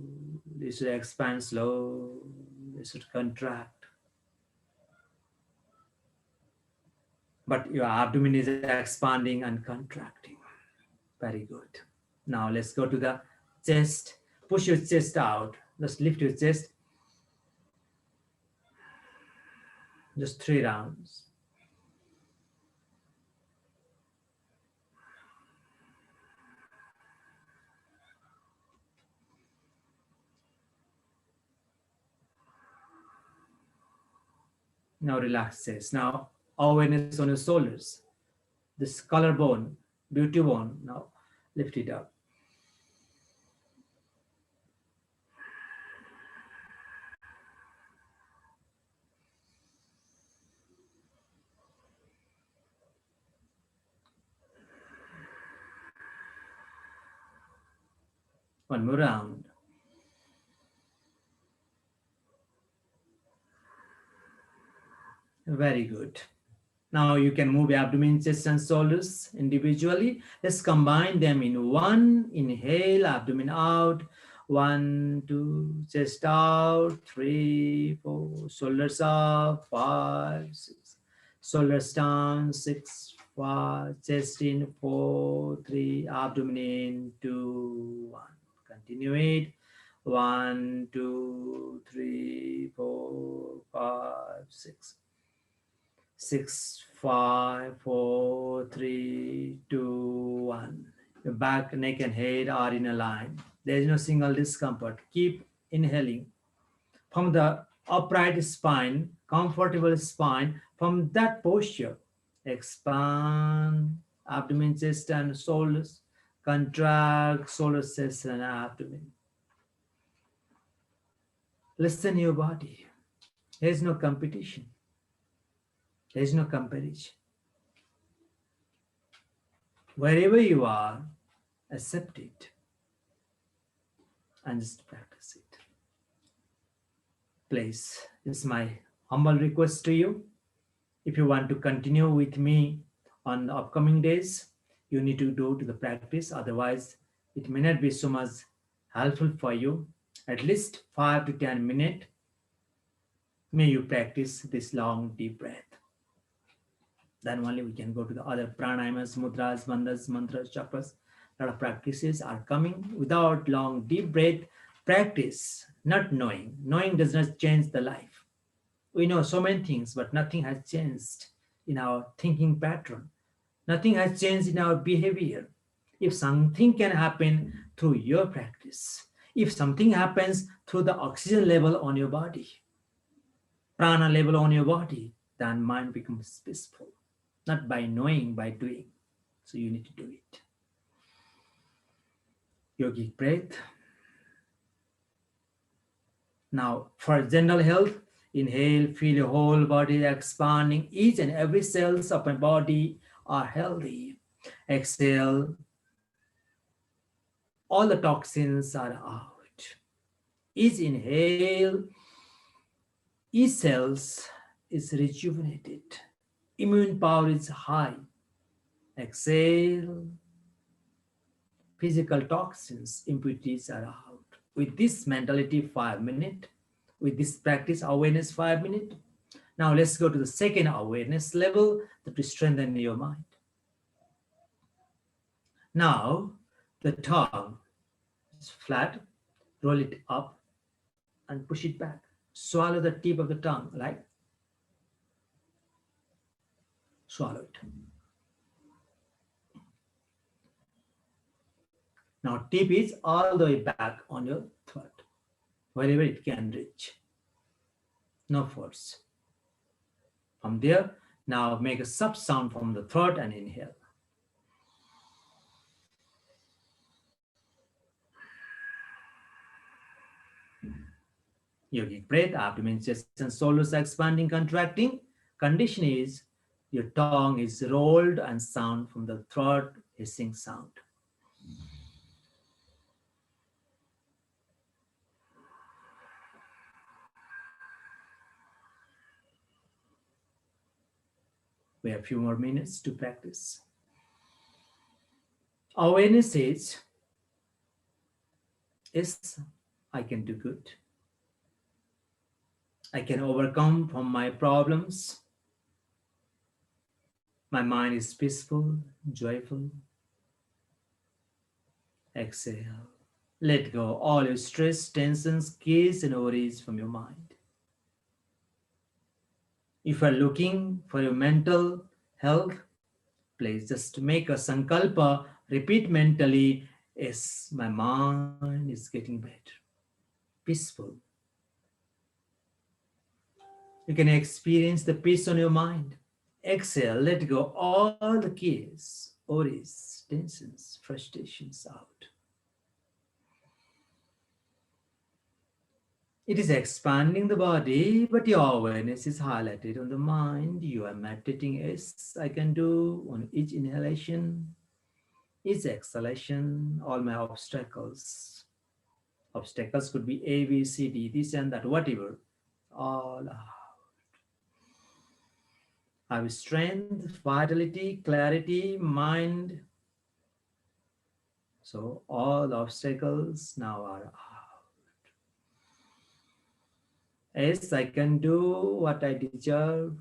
It should expand slow, it should contract, but your abdomen is expanding and contracting. Very good. Now let's go to the chest. Push your chest out, just lift your chest, just 3 rounds. Now relax chest. Now awareness on your shoulders, this collarbone, beauty bone. Now lift it up. One more round. Very good. Now you can move abdomen, chest, and shoulders individually. Let's combine them in one. Inhale, abdomen out. One, two, chest out. Three, four, shoulders up. Five, six. Shoulders down. Six, five. Chest in. Four, three. Abdomen in. Two, one. Continue it. One, two, three, four, five, six. 6, 5, 4, 3, 2, 1. Your back, neck, and head are in a line. There is no single discomfort. Keep inhaling from the upright spine, comfortable spine. From that posture, expand abdomen, chest, and shoulders. Contract shoulders, chest, and abdomen. Listen your body. There is no competition. There is no comparison. Wherever you are, accept it and just practice it. Please, this is my humble request to you. If you want to continue with me on the upcoming days, you need to go to the practice. Otherwise, it may not be so much helpful for you. At least 5 to 10 minutes, may you practice this long, deep breath. Then only we can go to the other pranayamas, mudras, bandhas, mantras, chakras. A lot of practices are coming without long, deep breath. Practice, not knowing. Knowing does not change the life. We know so many things, but nothing has changed in our thinking pattern. Nothing has changed in our behavior. If something can happen through your practice, if something happens through the oxygen level on your body, prana level on your body, then mind becomes peaceful. Not by knowing, by doing. So you need to do it. Yogic breath. Now, for general health, inhale, feel your whole body expanding. Each and every cells of my body are healthy. Exhale, all the toxins are out. Each inhale, each cells is rejuvenated. Immune power is high. Exhale, physical toxins, impurities are out. With this mentality, 5 minutes. With this practice, awareness, 5 minutes. Now let's go to the second awareness level that will strengthen your mind. Now the tongue is flat, roll it up and push it back. Swallow the tip of the tongue, like swallow it. Now tip is all the way back on your throat, wherever it can reach. No force. From there, now make a sub sound from the throat and inhale. Yogic breath, abdomen, chest, and shoulders expanding, contracting. Condition is Your tongue is rolled and sound from the throat, hissing sound. We have a few more minutes to practice. Awareness says, yes, I can do good. I can overcome from my problems. My mind is peaceful, joyful. Exhale. Let go all your stress, tensions, cares, and worries from your mind. If you are looking for your mental health, please just make a sankalpa, repeat mentally, yes, my mind is getting better, peaceful. You can experience the peace on your mind. Exhale, let go all the cares, worries, tensions, frustrations out. It is expanding the body, but your awareness is highlighted on the mind. You are meditating, yes, I can do on each inhalation, each exhalation, all my obstacles. Obstacles could be A, B, C, D, this and that, whatever. All have strength, vitality, clarity, mind. So all obstacles now are out. Yes, I can do what I deserve.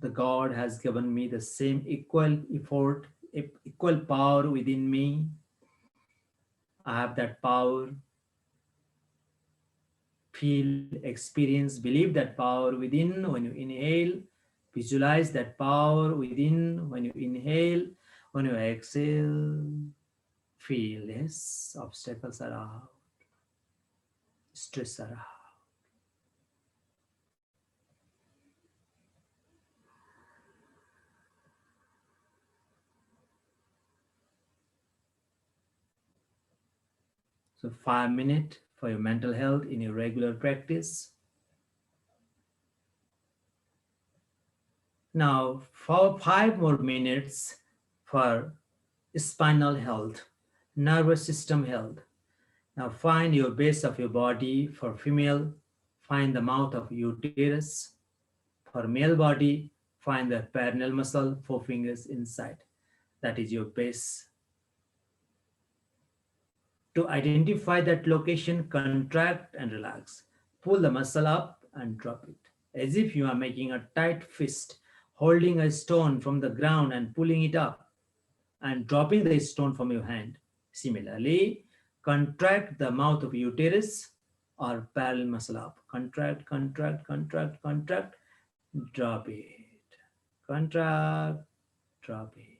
The God has given me the same equal effort, equal power within me. I have that power. Feel, experience, believe that power within when you inhale. Visualize that power within when you inhale. When you exhale, feel, yes, obstacles are out, stress are out. So 5 minutes for your mental health in your regular practice. Now for 5 more minutes for spinal health, nervous system health. Now find your base of your body. For female, find the mouth of uterus. For male body, find the perineal muscle, 4 fingers inside. That is your base. To identify that location, contract and relax. Pull the muscle up and drop it. As if you are making a tight fist, holding a stone from the ground and pulling it up and dropping the stone from your hand. Similarly, contract the mouth of uterus or parallel muscle up. Contract, contract, contract, contract, drop it. Contract, drop it.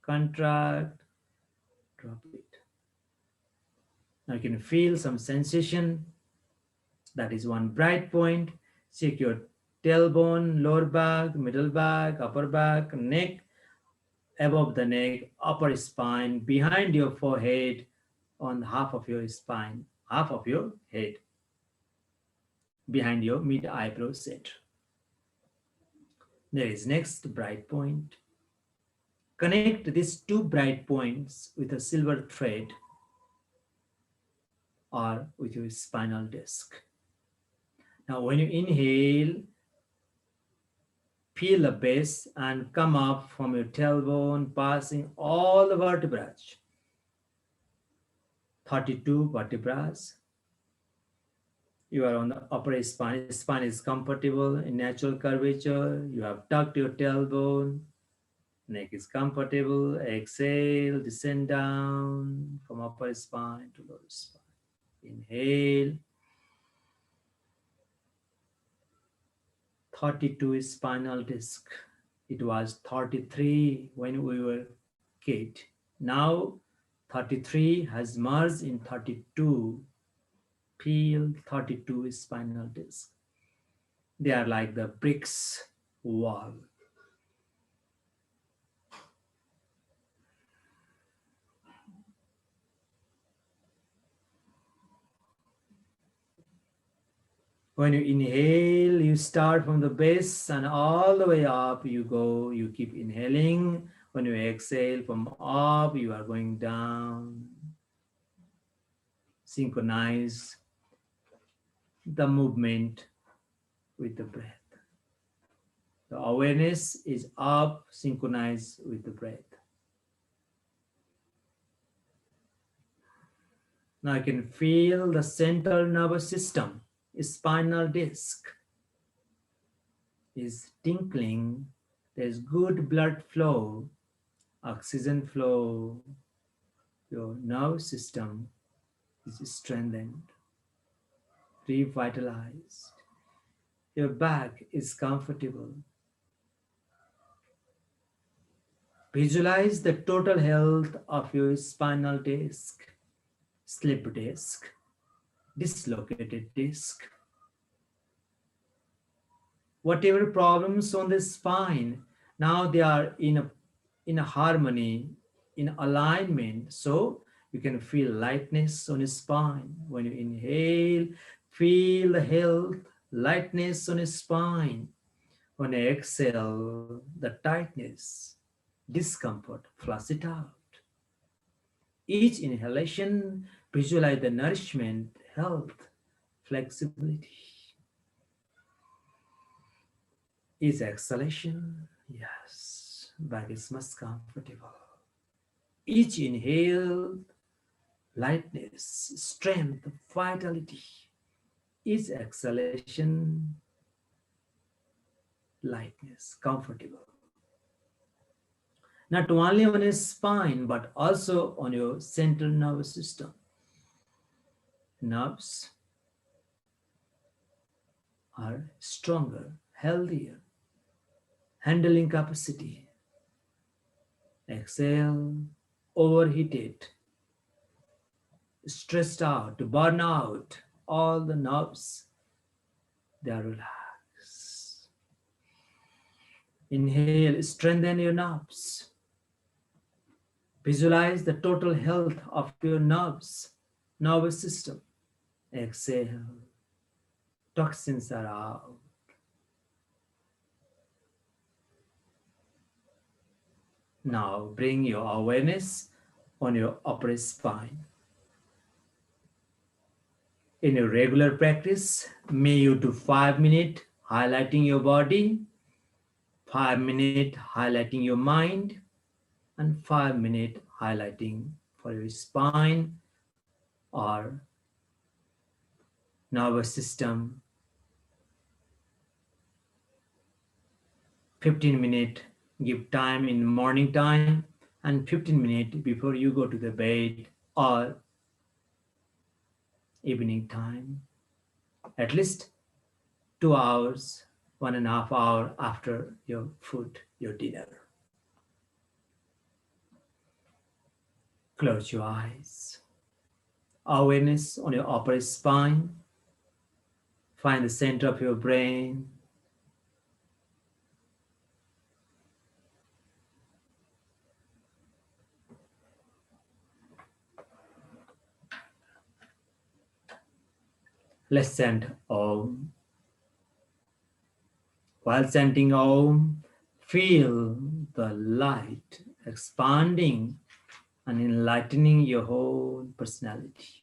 Contract, drop it. Now you can feel some sensation. That is one bright point. Check your tailbone, lower back, middle back, upper back, neck, above the neck, upper spine, behind your forehead, on half of your spine, half of your head, behind your mid eyebrow center. There is next bright point. Connect these two bright points with a silver thread or with your spinal disc. Now, when you inhale, feel the base and come up from your tailbone, passing all the vertebrae. 32 vertebrae. You are on the upper spine. Spine is comfortable in natural curvature. You have tucked your tailbone. Neck is comfortable. Exhale, descend down from upper spine to lower spine. Inhale. 32 spinal disc. It was 33 when we were kid. Now 33 has merged in 32. Peel 32 spinal disc. They are like the bricks wall. When you inhale, you start from the base and all the way up you go. You keep inhaling. When you exhale from up, you are going down. Synchronize the movement with the breath. The awareness is up, synchronized with the breath. Now you can feel the central nervous system, spinal disc is tinkling. There's good blood flow, oxygen flow. Your nervous system is strengthened, revitalized. Your back is comfortable. Visualize the total health of your spinal disc, slip disc, dislocated disc. Whatever problems on the spine, now they are in a harmony, in alignment. So you can feel lightness on your spine. When you inhale, feel the health, lightness on your spine. When you exhale, the tightness, discomfort, flush it out. Each inhalation, visualize the nourishment, health, flexibility. Each exhalation, yes, back is much comfortable. Each inhale, lightness, strength, vitality. Each exhalation, lightness, comfortable. Not only on your spine, but also on your central nervous system. Nerves are stronger, healthier, handling capacity. Exhale, overheated, stressed out, burn out, all the nerves, they are relaxed. Inhale, strengthen your nerves. Visualize the total health of your nerves, nervous system. Exhale, toxins are out. Now bring your awareness on your upper spine. In your regular practice, may you do 5 minutes highlighting your body, 5 minutes highlighting your mind, and 5 minutes highlighting for your spine or nervous system. 15 minutes give time in morning time and 15 minutes before you go to the bed or evening time. At least 2 hours, 1.5 hours after your food, your dinner. Close your eyes. Awareness on your upper spine. Find the center of your brain. Let's chant Om. While chanting Om, feel the light expanding and enlightening your whole personality.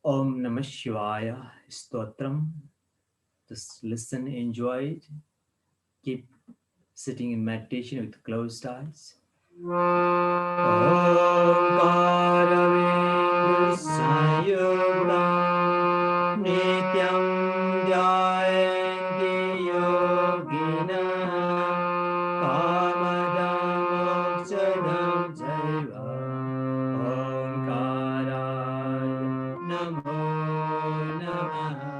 Om Namah Shivaya Stotram. Just listen, enjoy it. Keep sitting in meditation with closed eyes. Om Sayuktam Nityam Dhyanti Yogina Kamadam Mokshadam Jaiva Om Namo Namaha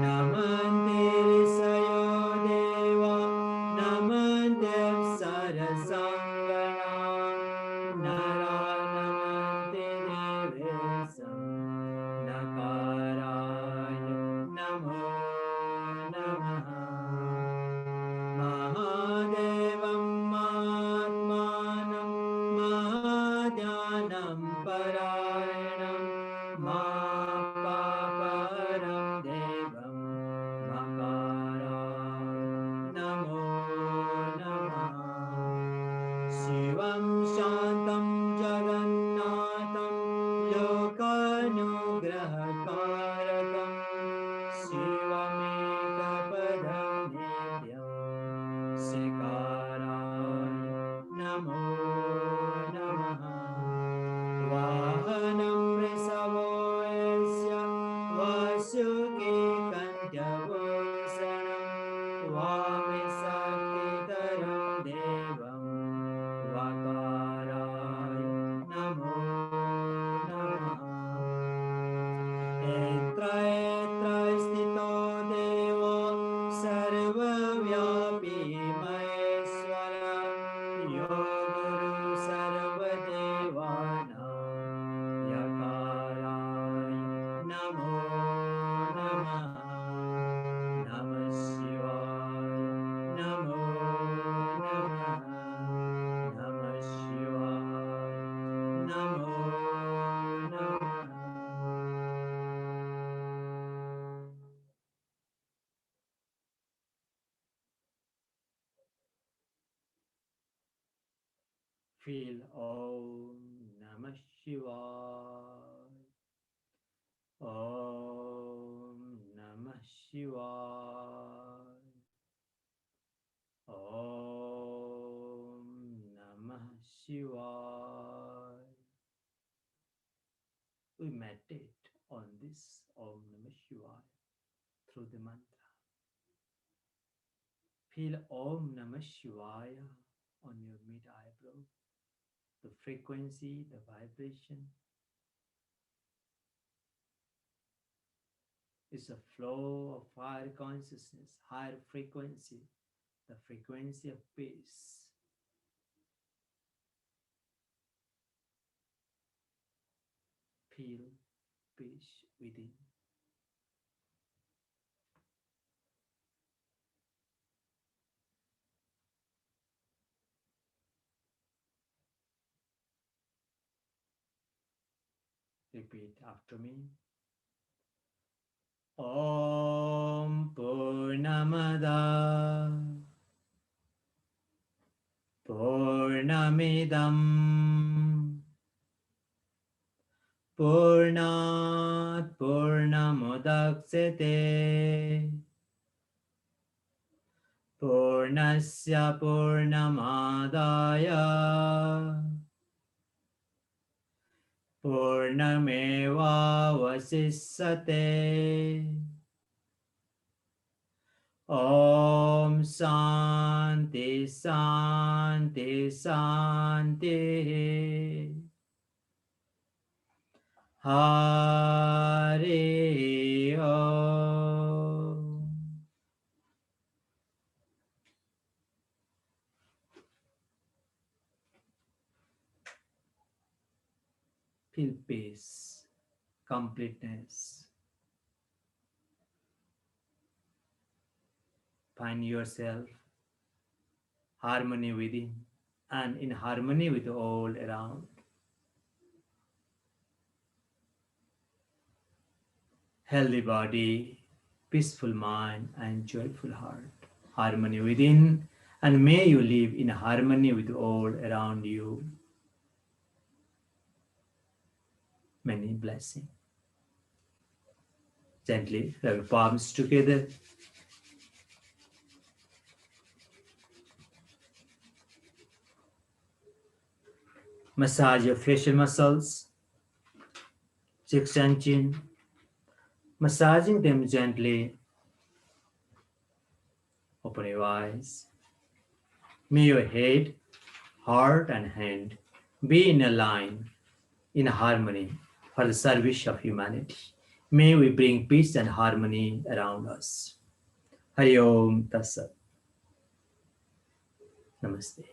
Namante Sayo Deva Namante Sarasangana Nara Namante Devesam Nakaraya Namo Namaha Mahadevam Matmanam Mahadyanam Parayanam Mapaparam Devam Makaraya Namo Namaha Shivam Shantam Jagannatham Lokanugrahakarakam Shivamekapadam Nityam Sikaraya Namo Namaha Vahanam Risavoesya Vasuki Kantyavursanam Vamisakitaram Devam Vakaraya Namo Namaha Etra etra stito devo sarvavyapi maheswara yoguru sarvadevanam yakaraya namo namaha namah shivaya namo namaha namah shivaya namo Feel Om Namah Shivaya. Om Namah Shivaya. Om Namah Shivaya. We meditate on this Om Namah Shivaya through the mantra. Feel Om Namah Shivaya on your mid eyebrow. The frequency, the vibration is a flow of higher consciousness, higher frequency, the frequency of peace. Feel peace within. Repeat after me. Om Purnamada Purnamidam Purnat Purnamudaksyate Purnasya Purnamadaya Purnamevavasissate. Om Santi Santi Santi. Hari Om. Feel peace, completeness. Find yourself harmony within and in harmony with all around. Healthy body, peaceful mind, and joyful heart. Harmony within, and may you live in harmony with all around you. Many blessings. Gently rub your palms together. Massage your facial muscles, cheeks and chin, massaging them gently. Open your eyes. May your head, heart, and hand be in a line, in harmony, for the service of humanity. May we bring peace and harmony around us. Hari Om Tassat. Namaste.